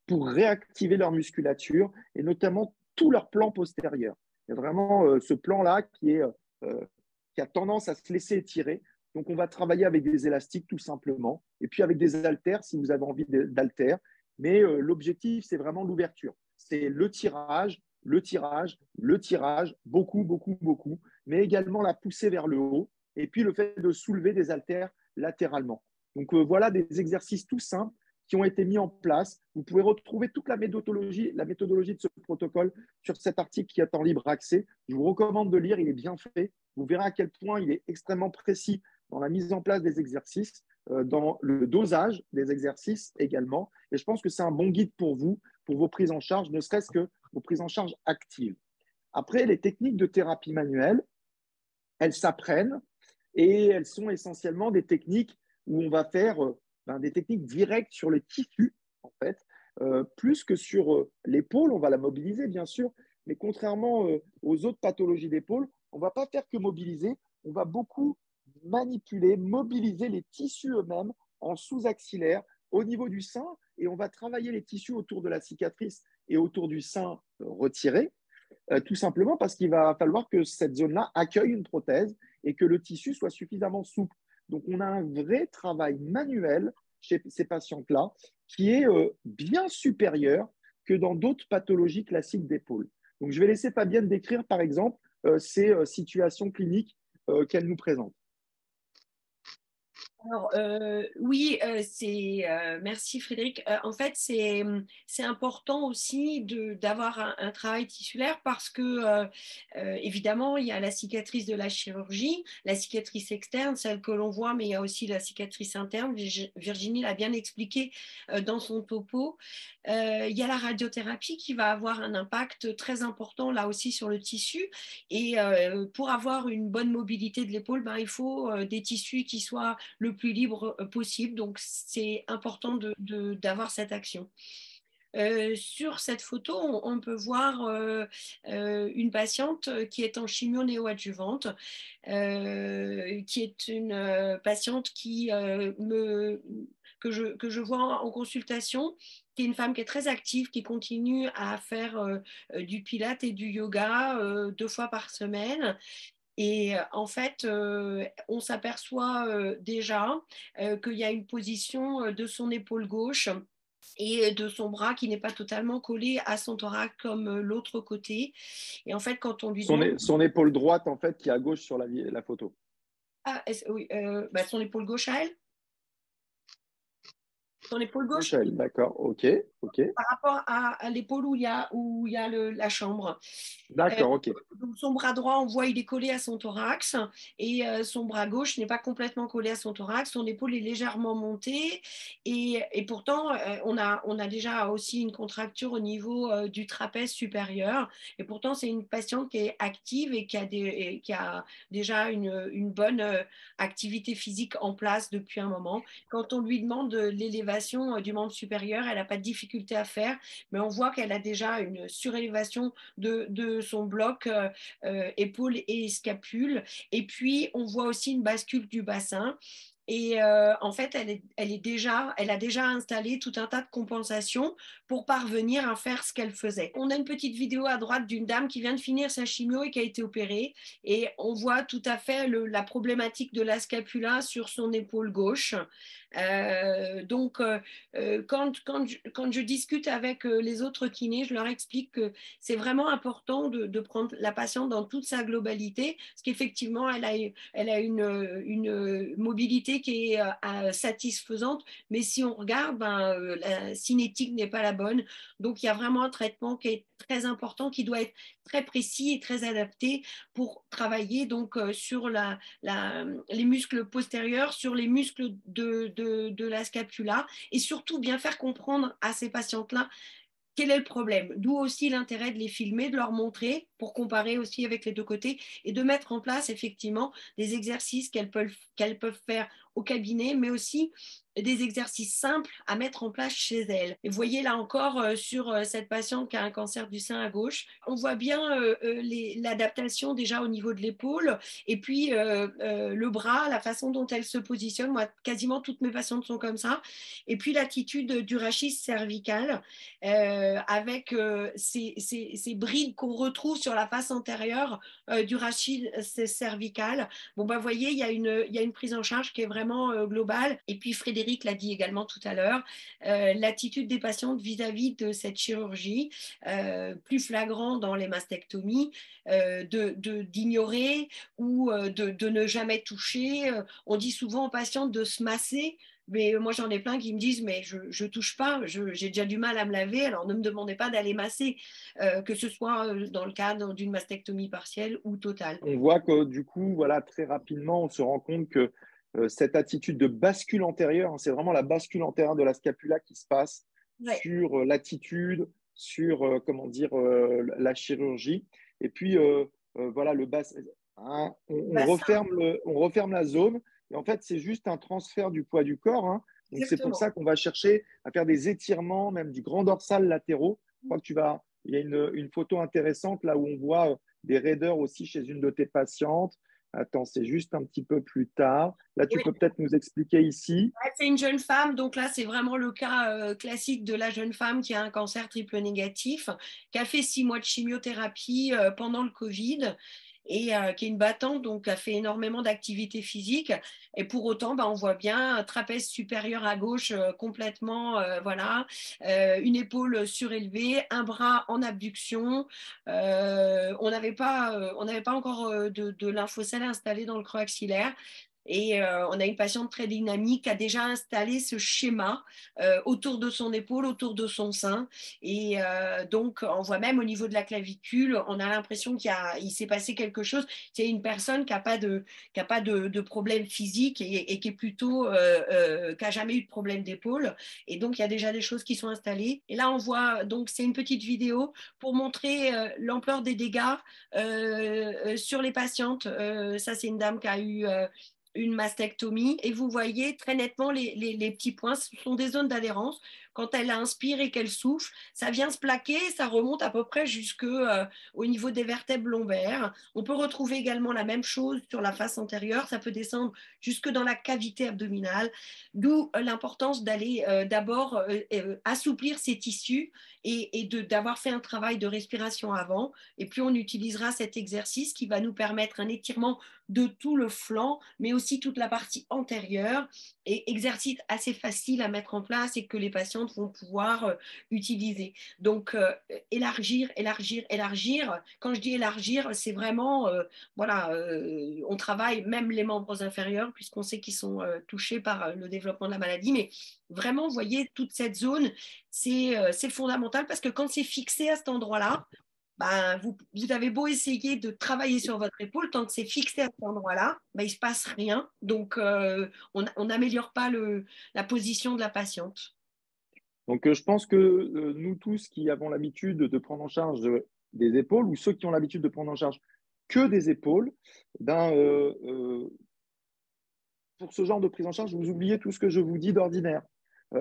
pour réactiver leur musculature et notamment tout leur plan postérieur. Il y a vraiment ce plan-là qui a tendance à se laisser étirer. Donc, on va travailler avec des élastiques tout simplement et puis avec des haltères si vous avez envie d'haltères. Mais l'objectif, c'est vraiment l'ouverture. C'est le tirage, le tirage, le tirage, beaucoup, beaucoup, beaucoup, mais également la poussée vers le haut et puis le fait de soulever des haltères latéralement. Donc, voilà des exercices tout simples qui ont été mis en place. Vous pouvez retrouver toute la méthodologie de ce protocole sur cet article qui est en libre accès. Je vous recommande de lire, il est bien fait. Vous verrez à quel point il est extrêmement précis dans la mise en place des exercices, dans le dosage des exercices également. Et je pense que c'est un bon guide pour vous, pour vos prises en charge, ne serait-ce que vos prises en charge actives. Après, les techniques de thérapie manuelle, elles s'apprennent et elles sont essentiellement des techniques où on va faire des techniques directes sur le tissu, en fait, plus que sur l'épaule. On va la mobiliser, bien sûr, mais contrairement aux autres pathologies d'épaule, on ne va pas faire que mobiliser, on va beaucoup manipuler, mobiliser les tissus eux-mêmes en sous-axillaire au niveau du sein et on va travailler les tissus autour de la cicatrice et autour du sein retiré, tout simplement parce qu'il va falloir que cette zone-là accueille une prothèse et que le tissu soit suffisamment souple. Donc, on a un vrai travail manuel chez ces patientes-là qui est bien supérieur que dans d'autres pathologies classiques d'épaule. Donc, je vais laisser Fabienne décrire, par exemple, ces situations cliniques qu'elle nous présente. Alors, oui, merci Frédéric. En fait, c'est important aussi d'avoir un travail tissulaire parce que, évidemment, il y a la cicatrice de la chirurgie, la cicatrice externe, celle que l'on voit, mais il y a aussi la cicatrice interne. Virginie l'a bien expliqué dans son topo. Il y a la radiothérapie qui va avoir un impact très important là aussi sur le tissu. Et pour avoir une bonne mobilité de l'épaule, il faut des tissus qui soient le plus libre possible. Donc, c'est important d'avoir cette action. sur cette photo, on peut voir une patiente qui est en chimio néoadjuvante, qui est une patiente que je vois en consultation, qui est une femme qui est très active, qui continue à faire du pilates et du yoga 2 fois par semaine. Et en fait, on s'aperçoit déjà qu'il y a une position de son épaule gauche et de son bras qui n'est pas totalement collé à son thorax comme l'autre côté. Et en fait, quand on lui demande... Son épaule droite, en fait, qui est à gauche sur la photo. Ah, oui, bah, son épaule gauche à elle. Son épaule gauche Gauche à elle, d'accord, ok, ok. par rapport à l'épaule où il y a la chambre. Euh, D'accord, ok. donc son bras droit, on voit, il est collé à son thorax et son bras gauche n'est pas complètement collé à son thorax. Son épaule est légèrement montée et pourtant, on a déjà aussi une contracture au niveau du trapèze supérieur. Et pourtant, c'est une patiente qui est active et qui a déjà une bonne activité physique en place depuis un moment. Quand on lui demande l'élévation du membre supérieur, elle n'a pas de difficulté à faire, mais on voit qu'elle a déjà une surélévation de son bloc épaule et scapule. Et puis, on voit aussi une bascule du bassin. Et en fait, elle a déjà installé tout un tas de compensations pour parvenir à faire ce qu'elle faisait. On a une petite vidéo à droite d'une dame qui vient de finir sa chimio et qui a été opérée. Et on voit tout à fait la problématique de la scapula sur son épaule gauche. Quand je discute avec les autres kinés, je leur explique que c'est vraiment important de prendre la patiente dans toute sa globalité, parce qu'effectivement, elle a une mobilité qui est satisfaisante, mais si on regarde, la cinétique n'est pas la bonne. Donc, il y a vraiment un traitement qui est très important, qui doit être très précis et très adapté pour travailler donc sur les muscles postérieurs, sur les muscles de la scapula et surtout bien faire comprendre à ces patientes-là quel est le problème. D'où aussi l'intérêt de les filmer, de leur montrer pour comparer aussi avec les deux côtés et de mettre en place effectivement des exercices qu'elles peuvent faire au cabinet, mais aussi des exercices simples à mettre en place chez elles. Et vous voyez là encore sur cette patiente qui a un cancer du sein à gauche, on voit bien l'adaptation déjà au niveau de l'épaule et puis le bras, la façon dont elle se positionne. Moi, quasiment toutes mes patientes sont comme ça. Et puis l'attitude du rachis cervical avec ces brides qu'on retrouve sur la face antérieure du rachis cervical. Bon, bah, vous voyez, il y a une prise en charge qui est vraiment globale. Et puis, Frédéric l'a dit également tout à l'heure, l'attitude des patientes vis-à-vis de cette chirurgie, plus flagrant dans les mastectomies, d'ignorer ou de ne jamais toucher. On dit souvent aux patientes de se masser. Mais moi, j'en ai plein qui me disent, mais je touche pas, j'ai déjà du mal à me laver, alors ne me demandez pas d'aller masser, que ce soit dans le cadre d'une mastectomie partielle ou totale. On voit que du coup, voilà, très rapidement, on se rend compte que cette attitude de bascule antérieure, hein, c'est vraiment la bascule antérieure de la scapula qui se passe Ouais. sur l'attitude, sur comment dire, la chirurgie. Et puis, voilà, le bas, hein, on referme la zone. Et en fait, c'est juste un transfert du poids du corps, hein. Donc, c'est pour Exactement. ça qu'on va chercher à faire des étirements, même du grand dorsal latéraux. Je crois que il y a une photo intéressante là où on voit des raideurs aussi chez une de tes patientes. Attends, c'est juste un petit peu plus tard. Là, tu Oui. peux peut-être nous expliquer ici. C'est une jeune femme, donc là c'est vraiment le cas classique de la jeune femme qui a un cancer triple négatif, qui a fait 6 mois de chimiothérapie pendant le Covid et qui est une battante, donc a fait énormément d'activité physique. Et pour autant, on voit bien un trapèze supérieur à gauche complètement, voilà, une épaule surélevée, un bras en abduction. On n'avait pas encore de lymphocèle installé dans le creux axillaire. Et on a une patiente très dynamique qui a déjà installé ce schéma autour de son épaule, autour de son sein. Et donc, on voit même au niveau de la clavicule, on a l'impression il s'est passé quelque chose. C'est une personne qui n'a pas de problème physique et qui est plutôt, qui n'a jamais eu de problème d'épaule. Et donc, il y a déjà des choses qui sont installées. Et là, on voit, donc, c'est une petite vidéo pour montrer l'ampleur des dégâts sur les patientes. Ça, c'est une dame qui a eu une mastectomie et vous voyez très nettement les petits points. Ce sont des zones d'adhérence. Quand elle inspire et qu'elle souffle, ça vient se plaquer, ça remonte à peu près jusqu'au niveau des vertèbres lombaires. On peut retrouver également la même chose sur la face antérieure, ça peut descendre jusque dans la cavité abdominale, d'où l'importance d'aller d'abord assouplir ces tissus et d'avoir fait un travail de respiration avant. Et puis on utilisera cet exercice qui va nous permettre un étirement de tout le flanc, mais aussi toute la partie antérieure, et exercice assez facile à mettre en place et que les patientes vont pouvoir utiliser. Donc, élargir, élargir, élargir. Quand je dis élargir, c'est vraiment, voilà, on travaille même les membres inférieurs, puisqu'on sait qu'ils sont touchés par le développement de la maladie, mais vraiment, vous voyez, toute cette zone, c'est fondamental parce que quand c'est fixé à cet endroit-là, ben, vous avez beau essayer de travailler sur votre épaule, tant que c'est fixé à cet endroit-là, ben, il ne se passe rien. Donc, on n'améliore pas la position de la patiente. Donc, je pense que nous tous qui avons l'habitude de prendre en charge des épaules, ou ceux qui ont l'habitude de prendre en charge que des épaules, ben, pour ce genre de prise en charge, vous oubliez tout ce que je vous dis d'ordinaire,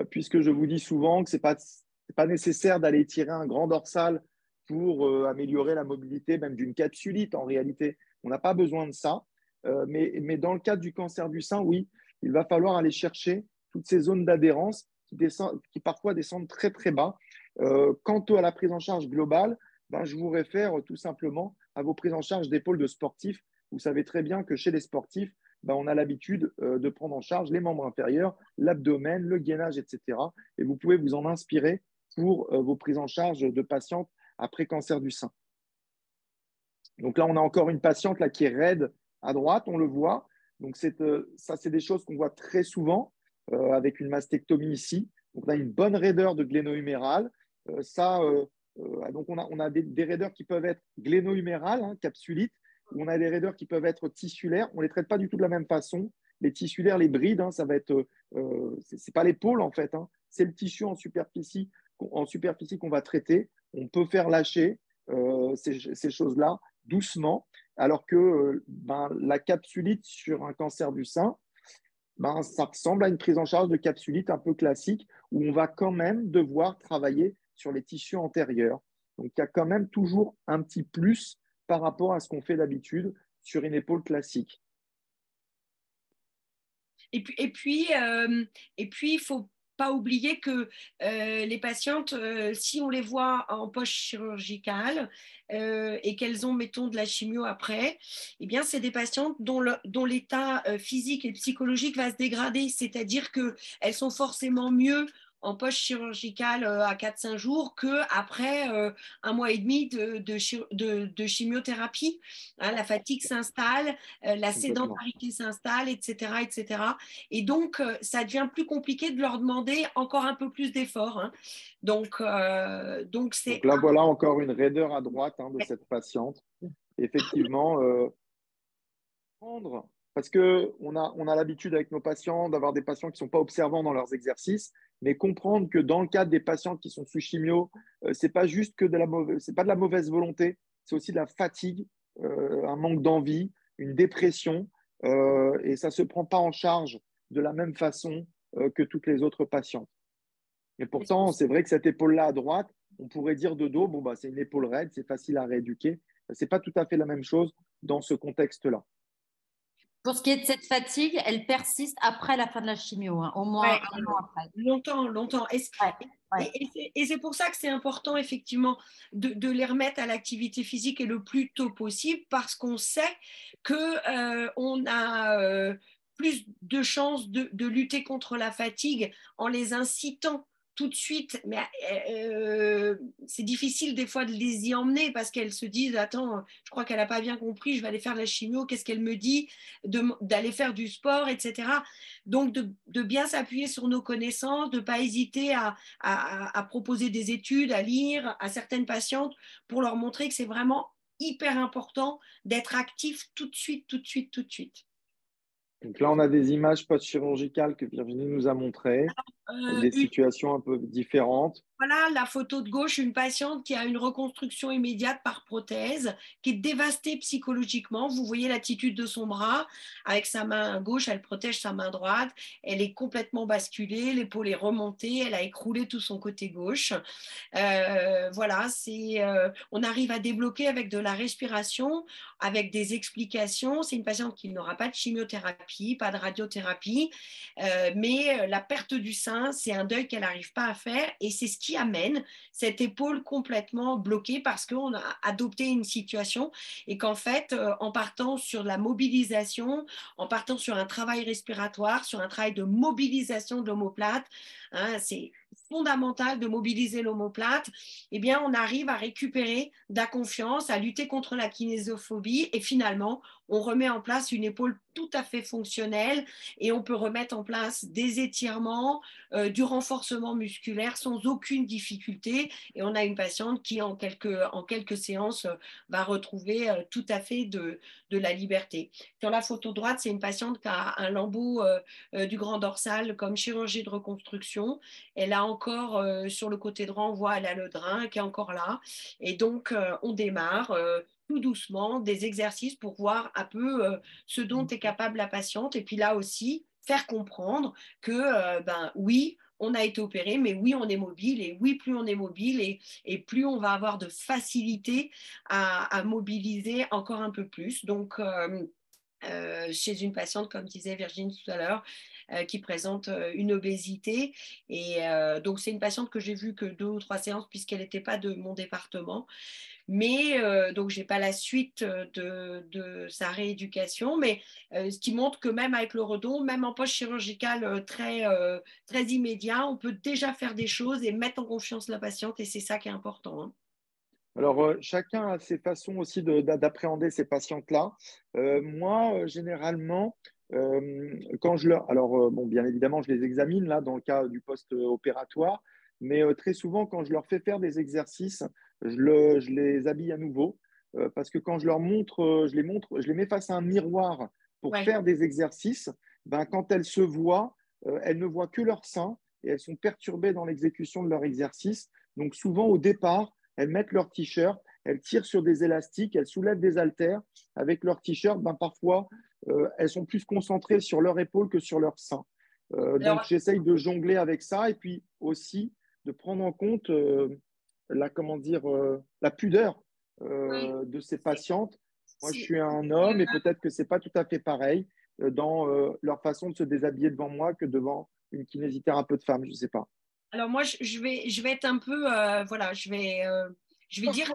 puisque je vous dis souvent que ce n'est pas nécessaire d'aller tirer un grand dorsal pour améliorer la mobilité même d'une capsulite en réalité. On n'a pas besoin de ça. Mais dans le cadre du cancer du sein, oui, il va falloir aller chercher toutes ces zones d'adhérence qui parfois descendent très très bas. Quant à la prise en charge globale, ben, je vous réfère tout simplement à vos prises en charge d'épaules de sportifs. Vous savez très bien que chez les sportifs, ben, on a l'habitude de prendre en charge les membres inférieurs, l'abdomen, le gainage, etc. Et vous pouvez vous en inspirer pour vos prises en charge de patientes après cancer du sein. Donc là, on a encore une patiente là, qui est raide à droite, on le voit. Donc ça, c'est des choses qu'on voit très souvent avec une mastectomie ici. Donc on a une bonne raideur de gléno-humérale. Donc on a des raideurs qui peuvent être gléno-humérales, hein, capsulites, ou on a des raideurs qui peuvent être tissulaires. On ne les traite pas du tout de la même façon. Les tissulaires, les brides, hein, ça va être, c'est pas l'épaule en fait, hein, c'est le tissu en superficie qu'on va traiter. On peut faire lâcher ces choses-là doucement, alors que ben, la capsulite sur un cancer du sein, ben, ça ressemble à une prise en charge de capsulite un peu classique où on va quand même devoir travailler sur les tissus antérieurs. Donc, il y a quand même toujours un petit plus par rapport à ce qu'on fait d'habitude sur une épaule classique. Et puis, il faut pas oublier que les patientes, si on les voit en poche chirurgicale et qu'elles ont, mettons, de la chimio après, eh bien, c'est des patientes dont l'état physique et psychologique va se dégrader. C'est-à-dire qu'elles sont forcément mieux en poche chirurgicale à 4-5 jours qu'après un mois et demi de chimiothérapie. Hein, la fatigue s'installe, la sédentarité s'installe, etc., etc. Et donc, ça devient plus compliqué de leur demander encore un peu plus d'efforts. Hein. Donc là, voilà encore une raideur à droite hein, de cette patiente. Effectivement, parce qu'on a l'habitude avec nos patients d'avoir des patients qui ne sont pas observants dans leurs exercices, mais comprendre que dans le cadre des patients qui sont sous chimio, ce n'est pas juste que c'est pas de la mauvaise volonté, c'est aussi de la fatigue, un manque d'envie, une dépression, et ça ne se prend pas en charge de la même façon que toutes les autres patientes. Et pourtant, c'est vrai que cette épaule-là à droite, on pourrait dire de dos, bon, bah, c'est une épaule raide, c'est facile à rééduquer. Ce n'est pas tout à fait la même chose dans ce contexte-là. Pour ce qui est de cette fatigue, elle persiste après la fin de la chimio, hein, au moins un an après. Longtemps, longtemps. Et c'est pour ça que c'est important, effectivement, de les remettre à l'activité physique et le plus tôt possible, parce qu'on sait qu'on a plus de chances de lutter contre la fatigue en les incitant tout de suite, mais c'est difficile des fois de les y emmener parce qu'elles se disent attends, je crois qu'elle n'a pas bien compris, je vais aller faire la chimio, qu'est-ce qu'elle me dit d'aller faire du sport, etc. Donc de bien s'appuyer sur nos connaissances, de ne pas hésiter à proposer des études, à lire à certaines patientes pour leur montrer que c'est vraiment hyper important d'être actif tout de suite, tout de suite, tout de suite. Donc là, on a des images post-chirurgicales que Virginie nous a montrées. des situations un peu différentes. Voilà, la photo de gauche, une patiente qui a une reconstruction immédiate par prothèse, qui est dévastée psychologiquement. Vous voyez l'attitude de son bras. Avec sa main gauche, elle protège sa main droite. Elle est complètement basculée, l'épaule est remontée, elle a écroulé tout son côté gauche. Voilà, on arrive à débloquer avec de la respiration, avec des explications. C'est une patiente qui n'aura pas de chimiothérapie, pas de radiothérapie, mais la perte du sein, c'est un deuil qu'elle n'arrive pas à faire et c'est ce qui amène cette épaule complètement bloquée parce qu'on a adopté une situation et qu'en fait, en partant sur la mobilisation, en partant sur un travail respiratoire, sur un travail de mobilisation de l'omoplate, hein, c'est fondamental de mobiliser l'omoplate, eh bien, on arrive à récupérer de la confiance, à lutter contre la kinésiophobie et finalement, on remet en place une épaule tout à fait fonctionnelle et on peut remettre en place des étirements, du renforcement musculaire sans aucune difficulté et on a une patiente qui en quelques séances va retrouver tout à fait de la liberté. Sur la photo droite, c'est une patiente qui a un lambeau du grand dorsal comme chirurgie de reconstruction. Elle a encore sur le côté droit, on voit elle a le drain qui est encore là et donc on démarre tout doucement des exercices pour voir un peu ce dont est capable la patiente et puis là aussi faire comprendre que ben oui, on a été opéré, mais oui, on est mobile et oui, plus on est mobile et plus on va avoir de facilité à mobiliser encore un peu plus. Donc, chez une patiente, comme disait Virginie tout à l'heure, qui présente une obésité. Et donc, c'est une patiente que j'ai vue que 2 ou 3 séances puisqu'elle n'était pas de mon département. Mais donc, je n'ai pas la suite de sa rééducation. Mais ce qui montre que même avec le redon, même en post chirurgical très immédiat, on peut déjà faire des choses et mettre en confiance la patiente. Et c'est ça qui est important. Hein. Alors, chacun a ses façons aussi d'appréhender ces patientes-là. Moi, généralement, quand je leur... Alors, bon, bien évidemment, je les examine là dans le cas du post-opératoire, mais très souvent, quand je leur fais faire des exercices, je les habille à nouveau parce que quand je leur montre, je les mets face à un miroir pour Ouais. faire des exercices. Ben, quand elles se voient, elles ne voient que leur sein et elles sont perturbées dans l'exécution de leur exercice. Donc, souvent, au départ, elles mettent leur t-shirt, elles tirent sur des élastiques, elles soulèvent des haltères. Avec leur t-shirt, ben, parfois, elles sont plus concentrées sur leur épaule que sur leur sein. Donc, j'essaye de jongler avec ça et puis aussi de prendre en compte la pudeur Oui. de ces patientes. Moi, je suis un homme et peut-être que ce n'est pas tout à fait pareil dans leur façon de se déshabiller devant moi que devant une kinésithérapeute femme, je ne sais pas. Alors moi, je vais être un peu, voilà, je vais dire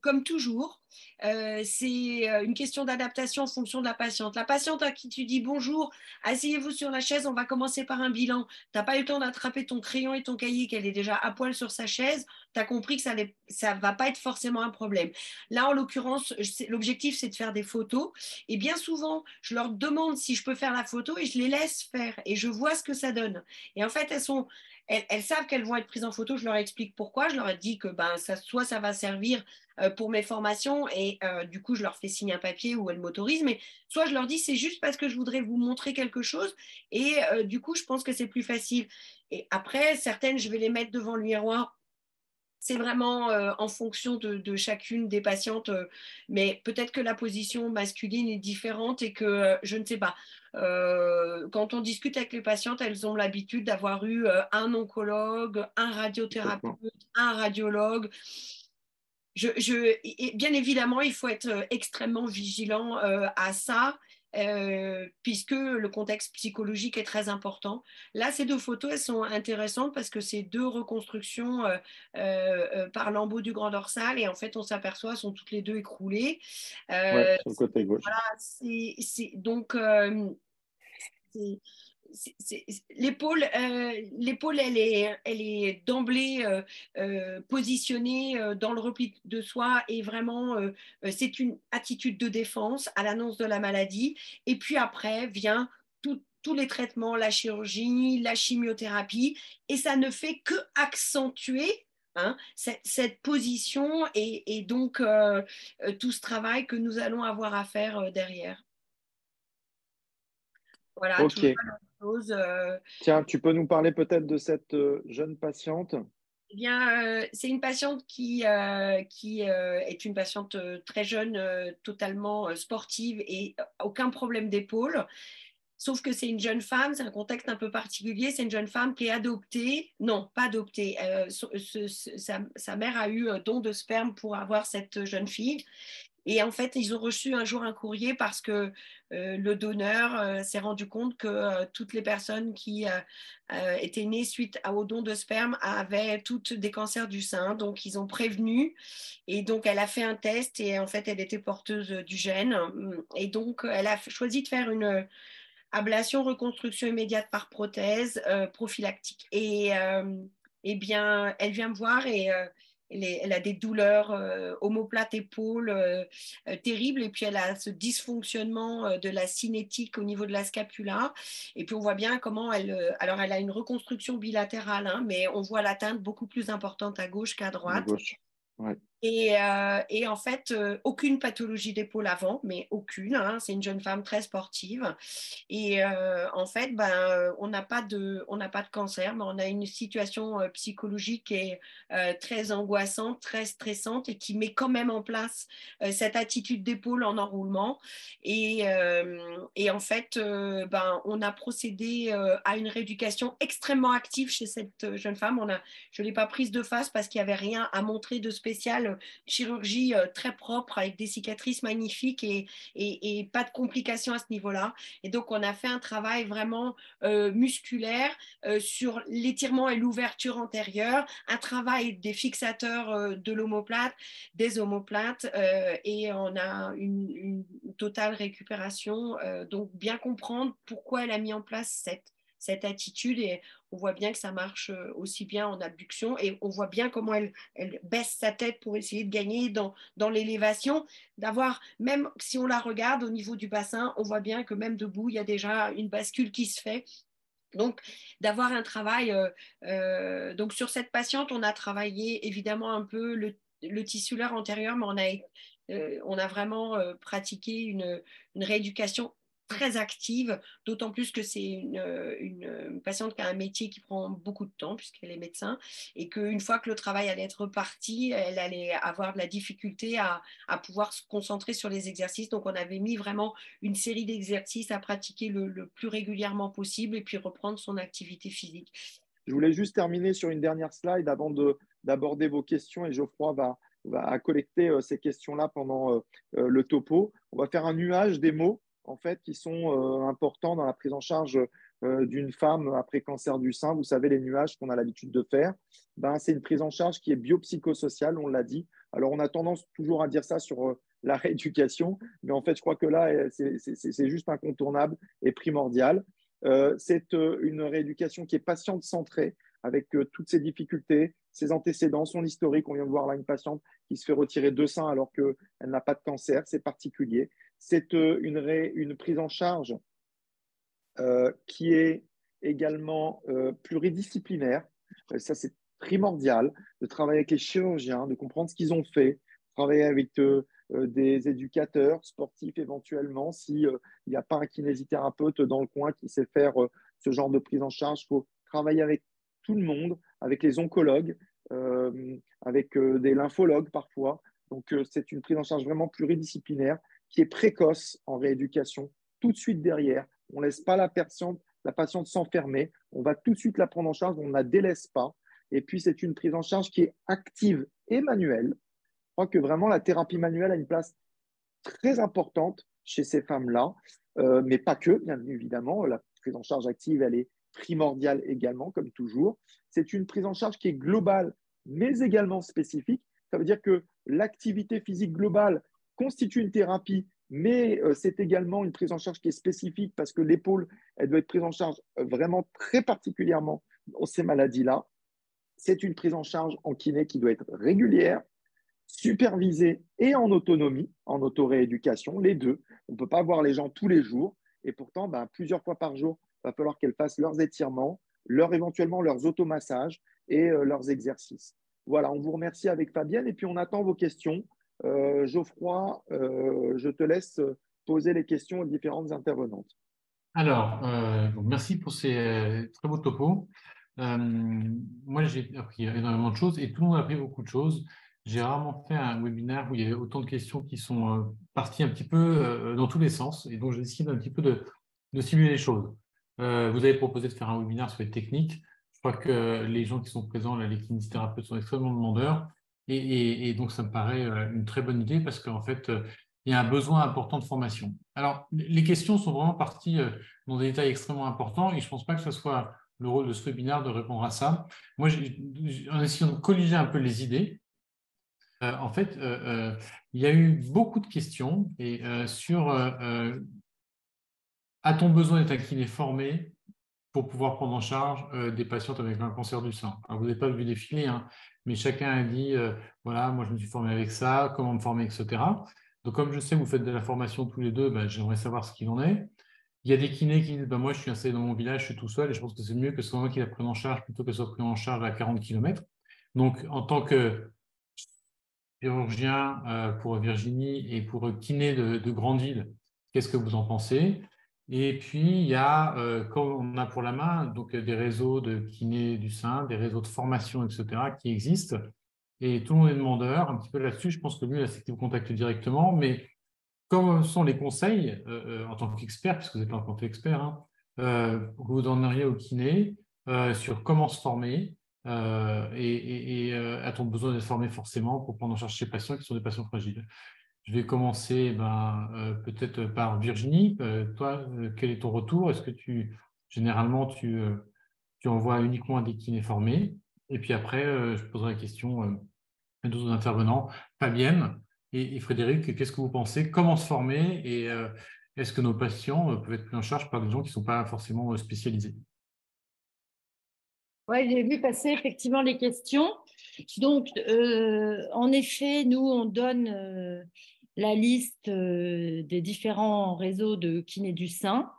comme toujours, c'est une question d'adaptation en fonction de la patiente. La patiente à qui tu dis bonjour, asseyez-vous sur la chaise, on va commencer par un bilan. Tu n'as pas eu le temps d'attraper ton crayon et ton cahier, qu'elle est déjà à poil sur sa chaise, tu as compris que ça ne va pas être forcément un problème. Là, en l'occurrence, l'objectif, c'est de faire des photos. Et bien souvent, je leur demande si je peux faire la photo et je les laisse faire et je vois ce que ça donne. Et en fait, elles savent qu'elles vont être prises en photo. Je leur explique pourquoi. Je leur ai dit que ben, soit ça va servir pour mes formations et du coup, je leur fais signer un papier où elles m'autorisent. Mais soit je leur dis c'est juste parce que je voudrais vous montrer quelque chose et du coup, je pense que c'est plus facile. Et après, certaines, je vais les mettre devant le miroir. C'est vraiment en fonction de chacune des patientes, mais peut-être que la position masculine est différente et que je ne sais pas. Quand on discute avec les patientes, elles ont l'habitude d'avoir eu un oncologue, un radiothérapeute, un radiologue. Et bien évidemment, il faut être extrêmement vigilant à ça, puisque le contexte psychologique est très important. Là, ces 2 photos, elles sont intéressantes parce que c'est 2 reconstructions par lambeau du grand dorsal et en fait, on s'aperçoit, elles sont toutes les 2 écroulées. Ouais, sur le côté gauche. Voilà, donc, l'épaule, elle est d'emblée positionnée dans le repli de soi et vraiment, c'est une attitude de défense à l'annonce de la maladie. Et puis après vient tous les traitements, la chirurgie, la chimiothérapie, et ça ne fait que accentuer cette position et donc tout ce travail que nous allons avoir à faire derrière. Voilà, Ok. toujours la même chose. Tiens, tu peux nous parler peut-être de cette jeune patiente? Eh bien, c'est une patiente qui est une patiente très jeune, totalement sportive et aucun problème d'épaule. Sauf que c'est une jeune femme, c'est un contexte un peu particulier. C'est une jeune femme qui est adoptée. Non, pas adoptée. Sa mère a eu don de sperme pour avoir cette jeune fille. Et en fait, ils ont reçu un jour un courrier parce que le donneur s'est rendu compte que toutes les personnes qui étaient nées suite au don de sperme avaient toutes des cancers du sein. Donc, ils ont prévenu. Et donc, elle a fait un test et en fait, elle était porteuse du gène. Et donc, elle a choisi de faire une ablation, reconstruction immédiate par prothèse prophylactique. Et eh bien, elle vient me voir et elle a des douleurs omoplates épaules terribles et puis elle a ce dysfonctionnement de la cinétique au niveau de la scapula et puis on voit bien comment alors elle a une reconstruction bilatérale hein, mais on voit l'atteinte beaucoup plus importante à gauche qu'à À droite. gauche. Ouais. Et en fait, aucune pathologie d'épaule avant, mais aucune. Hein, c'est une jeune femme très sportive. Et en fait, on n'a pas de cancer, mais on a une situation psychologique qui est très angoissante, très stressante et qui met quand même en place cette attitude d'épaule en enroulement. Et en fait, on a procédé à une rééducation extrêmement active chez cette jeune femme. Je ne l'ai pas prise de face parce qu'il n'y avait rien à montrer de spécial chirurgie très propre avec des cicatrices magnifiques et pas de complications à ce niveau-là. Et donc, on a fait un travail vraiment musculaire sur l'étirement et l'ouverture antérieure, un travail des fixateurs de l'omoplate, des omoplates, et on a une totale récupération. Donc, bien comprendre pourquoi elle a mis en place cette attitude et on voit bien que ça marche aussi bien en abduction et on voit bien comment elle baisse sa tête pour essayer de gagner dans l'élévation, d'avoir, même si on la regarde au niveau du bassin, on voit bien que même debout, il y a déjà une bascule qui se fait. Donc, d'avoir un travail. Donc, sur cette patiente, on a travaillé évidemment un peu le tissulaire antérieur, mais on a vraiment pratiqué une rééducation très active, d'autant plus que c'est une patiente qui a un métier qui prend beaucoup de temps puisqu'elle est médecin et qu'une fois que le travail allait être reparti, elle allait avoir de la difficulté à pouvoir se concentrer sur les exercices. Donc, on avait mis vraiment une série d'exercices à pratiquer le plus régulièrement possible et puis reprendre son activité physique. Je voulais juste terminer sur une dernière slide avant d'aborder vos questions et Geoffroy va collecter ces questions-là pendant le topo. On va faire un nuage des mots en fait, qui sont importants dans la prise en charge d'une femme après cancer du sein. Vous savez, les nuages qu'on a l'habitude de faire, c'est une prise en charge qui est biopsychosociale, on l'a dit. Alors, on a tendance toujours à dire ça sur la rééducation, mais en fait, je crois que là, c'est juste incontournable et primordial. C'est une rééducation qui est patiente centrée avec toutes ses difficultés, ses antécédents, son historique. On vient de voir là une patiente qui se fait retirer 2 seins alors qu'elle n'a pas de cancer, c'est particulier. C'est une prise en charge qui est également pluridisciplinaire. Ça, c'est primordial de travailler avec les chirurgiens, de comprendre ce qu'ils ont fait, travailler avec des éducateurs sportifs éventuellement. S'il n'y a pas un kinésithérapeute dans le coin qui sait faire ce genre de prise en charge, il faut travailler avec tout le monde, avec les oncologues, avec des lymphologues parfois. Donc, c'est une prise en charge vraiment pluridisciplinaire qui est précoce en rééducation, tout de suite derrière. On ne laisse pas la patiente s'enfermer. On va tout de suite la prendre en charge, on ne la délaisse pas. Et puis, c'est une prise en charge qui est active et manuelle. Je crois que vraiment la thérapie manuelle a une place très importante chez ces femmes-là, mais pas que, bien évidemment. La prise en charge active, elle est primordiale également, comme toujours. C'est une prise en charge qui est globale, mais également spécifique. Ça veut dire que l'activité physique globale constitue une thérapie, mais c'est également une prise en charge qui est spécifique parce que l'épaule, elle doit être prise en charge vraiment très particulièrement dans ces maladies-là. C'est une prise en charge en kiné qui doit être régulière, supervisée et en autonomie, en autorééducation, les deux. On ne peut pas voir les gens tous les jours et pourtant, plusieurs fois par jour, il va falloir qu'elles fassent leurs étirements, éventuellement leurs automassages et leurs exercices. Voilà, on vous remercie avec Fabienne et puis on attend vos questions. Geoffroy, je te laisse poser les questions aux différentes intervenantes. Alors, donc merci pour ces très beaux topos. Moi, j'ai appris énormément de choses et tout le monde a appris beaucoup de choses. J'ai rarement fait un webinaire où il y avait autant de questions qui sont parties un petit peu dans tous les sens. Et donc, j'ai décidé un petit peu de simuler les choses. Vous avez proposé de faire un webinaire sur les techniques. Je crois que les gens qui sont présents, là, les kinésithérapeutes, sont extrêmement demandeurs. Et donc, ça me paraît une très bonne idée parce qu'en fait, il y a un besoin important de formation. Alors, les questions sont vraiment parties dans des détails extrêmement importants et je ne pense pas que ce soit le rôle de ce webinaire de répondre à ça. Moi, en essayant de colliger un peu les idées, en fait, il y a eu beaucoup de questions et sur a-t-on besoin d'être un kiné formé pour pouvoir prendre en charge des patientes avec un cancer du sein? Alors, vous n'avez pas vu défiler, hein, mais chacun a dit voilà, moi je me suis formé avec ça, comment me former, etc. Donc, comme je sais que vous faites de la formation tous les deux, ben, j'aimerais savoir ce qu'il en est. Il y a des kinés qui disent moi je suis installé dans mon village, je suis tout seul et je pense que c'est mieux que ce soit moi qui la prenne en charge plutôt que ce soit pris en charge à 40 km. Donc, en tant que chirurgien pour Virginie et pour kiné de grande ville, qu'est-ce que vous en pensez? Et puis, il y a, comme on a pour la main, donc des réseaux de kiné du sein, des réseaux de formation, etc., qui existent. Et tout le monde est demandeur un petit peu là-dessus. Je pense que lui, là, c'est que vous contactez directement. Mais comme sont les conseils, en tant qu'expert, puisque vous êtes en tant qu'expert, hein, que vous donneriez au kiné sur comment se former a-t-on besoin d'être formé forcément pour prendre en charge ces patients qui sont des patients fragiles? Je vais commencer peut-être par Virginie. Toi, quel est ton retour? Est-ce que généralement, tu envoies uniquement à des kinés formés? Et puis après, je poserai la question à deux autres intervenants, Fabienne et Frédéric. Qu'est-ce que vous pensez? Comment se former? Et est-ce que nos patients peuvent être pris en charge par des gens qui ne sont pas forcément spécialisés? Oui, j'ai vu passer effectivement les questions. Donc, en effet, nous, on donne la liste des différents réseaux de kiné du sein.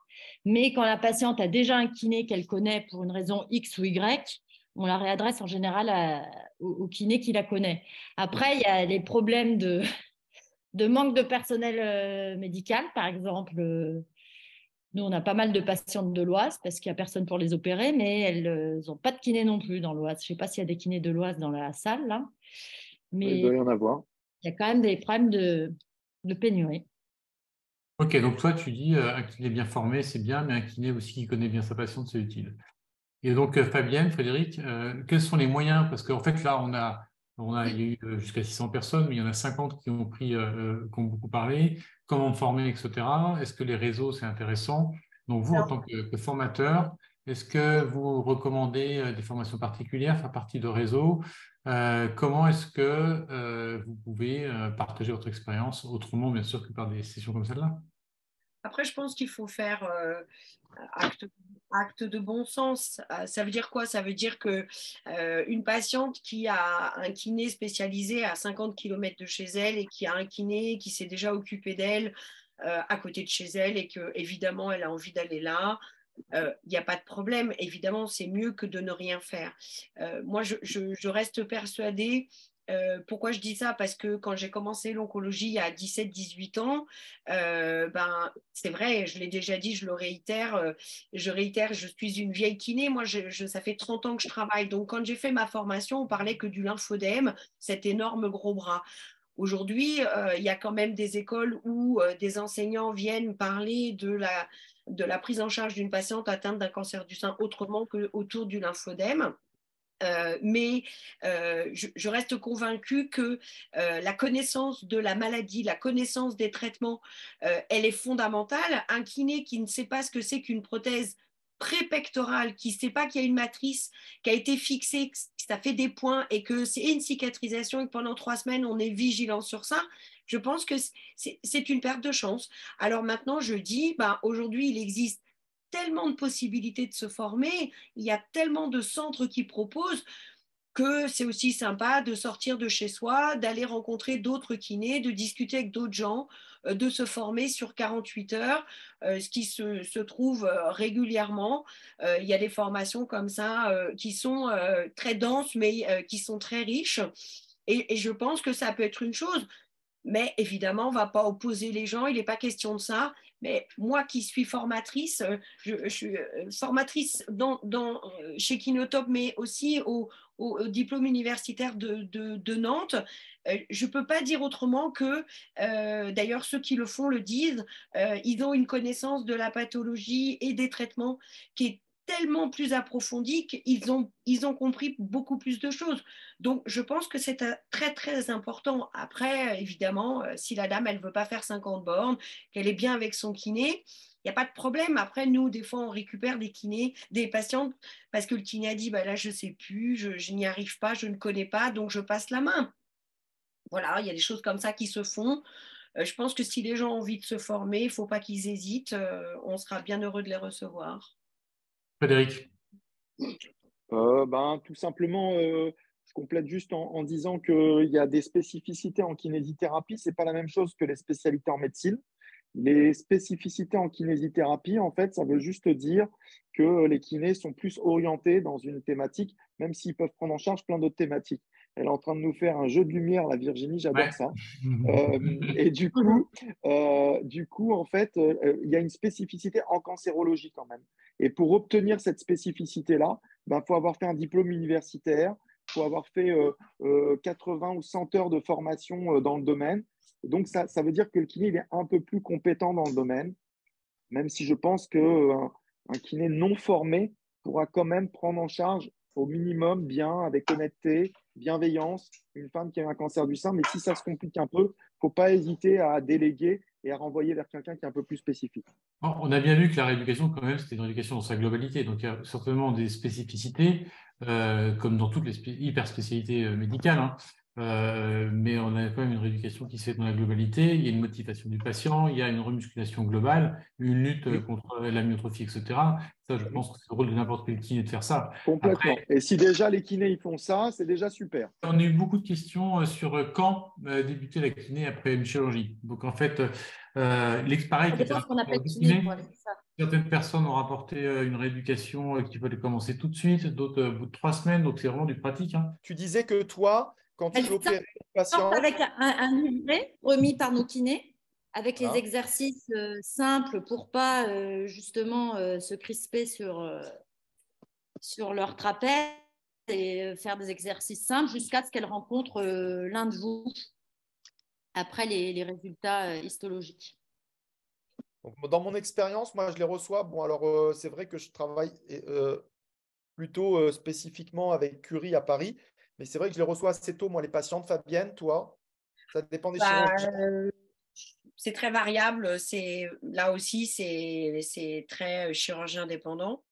Mais quand la patiente a déjà un kiné qu'elle connaît pour une raison X ou Y, on la réadresse en général au kiné qui la connaît. Après, il y a les problèmes de manque de personnel médical, par exemple. Nous, on a pas mal de patientes de l'Oise parce qu'il n'y a personne pour les opérer, mais elles n'ont pas de kiné non plus dans l'Oise. Je ne sais pas s'il y a des kinés de l'Oise dans la salle, là, Il mais doit y en avoir. il y a quand même des problèmes de pénurie. Ok, donc toi, tu dis un kiné bien formé, c'est bien, mais un kiné aussi qui connaît bien sa patiente, c'est utile. Et donc, Fabienne, Frédéric, quels sont les moyens? Parce qu'en fait, là, il y a eu jusqu'à 600 personnes, mais il y en a 50 qui ont qui ont beaucoup parlé. Comment me former, etc. Est-ce que les réseaux, c'est intéressant? Donc, vous, en tant que formateur, est-ce que vous recommandez des formations particulières, faire partie de réseaux? Comment est-ce que vous pouvez partager votre expérience autrement, bien sûr, que par des sessions comme celle-là? Après, je pense qu'il faut faire acte, acte de bon sens. Ça veut dire quoi? Ça veut dire que une patiente qui a un kiné spécialisé à 50 km de chez elle et qui a un kiné qui s'est déjà occupé d'elle à côté de chez elle et que évidemment elle a envie d'aller là, il n'y a pas de problème. Évidemment, c'est mieux que de ne rien faire. Moi, je reste persuadée. Pourquoi je dis ça? Parce que quand j'ai commencé l'oncologie à 17-18 ans, c'est vrai, je l'ai déjà dit, je réitère, je suis une vieille kiné. Moi, ça fait 30 ans que je travaille. Donc, quand j'ai fait ma formation, on parlait que du lymphodème, cet énorme gros bras. Aujourd'hui, il y a quand même des écoles où des enseignants viennent parler de la prise en charge d'une patiente atteinte d'un cancer du sein autrement qu'autour du lymphodème. Je reste convaincue que la connaissance de la maladie, la connaissance des traitements, elle est fondamentale. Un kiné qui ne sait pas ce que c'est qu'une prothèse prépectorale, qui ne sait pas qu'il y a une matrice qui a été fixée, que ça fait des points et que c'est une cicatrisation et que pendant 3 semaines, on est vigilant sur ça, je pense que c'est une perte de chance. Alors maintenant, je dis, aujourd'hui, il existe tellement de possibilités de se former, il y a tellement de centres qui proposent que c'est aussi sympa de sortir de chez soi, d'aller rencontrer d'autres kinés, de discuter avec d'autres gens, de se former sur 48 heures, ce qui se trouve régulièrement. Il y a des formations comme ça qui sont très denses, mais qui sont très riches. Et je pense que ça peut être une chose. Mais évidemment, on ne va pas opposer les gens, il n'est pas question de ça. Mais moi qui suis formatrice, je suis formatrice chez Kinotop, mais aussi au diplôme universitaire de Nantes. Je ne peux pas dire autrement que, d'ailleurs ceux qui le font le disent, ils ont une connaissance de la pathologie et des traitements qui est tellement plus approfondie qu'ils ont compris beaucoup plus de choses. Donc, je pense que c'est très, très important. Après, évidemment, si la dame, elle ne veut pas faire 50 bornes, qu'elle est bien avec son kiné, il n'y a pas de problème. Après, nous, des fois, on récupère des kinés, des patientes, parce que le kiné a dit, bah, là, je ne sais plus, je n'y arrive pas, je ne connais pas, donc je passe la main. Voilà, il y a des choses comme ça qui se font. Je pense que si les gens ont envie de se former, il ne faut pas qu'ils hésitent. On sera bien heureux de les recevoir. Frédéric. Tout simplement, je complète juste en disant qu'il y a des spécificités en kinésithérapie. Ce n'est pas la même chose que les spécialités en médecine. Les spécificités en kinésithérapie, en fait, ça veut juste dire que les kinés sont plus orientés dans une thématique, même s'ils peuvent prendre en charge plein d'autres thématiques. Elle est en train de nous faire un jeu de lumière, la Virginie, j'adore ça. Et du coup, en fait, il y a une spécificité en cancérologie quand même. Et pour obtenir cette spécificité-là, faut avoir fait un diplôme universitaire, il faut avoir fait 80 ou 100 heures de formation dans le domaine. Donc, ça veut dire que le kiné il est un peu plus compétent dans le domaine, même si je pense qu'un kiné non formé pourra quand même prendre en charge au minimum bien, avec honnêteté, bienveillance, une femme qui a un cancer du sein. Mais si ça se complique un peu, il ne faut pas hésiter à déléguer et à renvoyer vers quelqu'un qui est un peu plus spécifique. On a bien vu que la rééducation, quand même, c'était une rééducation dans sa globalité. Donc, il y a certainement des spécificités, comme dans toutes les hyper spécialités médicales, hein. Mais on a quand même une rééducation qui se fait dans la globalité. Il y a une motivation du patient, il y a une remusculation globale, une lutte contre l'amyotrophie, etc. Ça, je pense que c'est le rôle de n'importe quel kiné de faire ça. Complètement. Après, et si déjà les kinés ils font ça, c'est déjà super. on a eu beaucoup de questions sur quand débuter la kiné après une chirurgie. Donc, en fait, l'expareil Ça qui était dépend ce qu'on appelle un kiné, kiné. quoi, c'est ça. Certaines personnes ont rapporté une rééducation qui peut commencer tout de suite, d'autres au bout de 3 semaines, donc c'est vraiment du pratique, hein. Tu disais que toi, quand tu Elle sort opérais une patiente, avec un livret remis par nos kinés, avec les Voilà. exercices simples pour pas justement se crisper sur leur trapèze et faire des exercices simples jusqu'à ce qu'elle rencontre l'un de vous après les résultats histologiques. donc, dans mon expérience, moi, je les reçois. Bon, alors, c'est vrai que je travaille plutôt spécifiquement avec Curie à Paris, mais c'est vrai que je les reçois assez tôt, moi, les patientes. Fabienne, toi, ça dépend des chirurgiens. C'est très variable. Là aussi, c'est très chirurgien dépendant.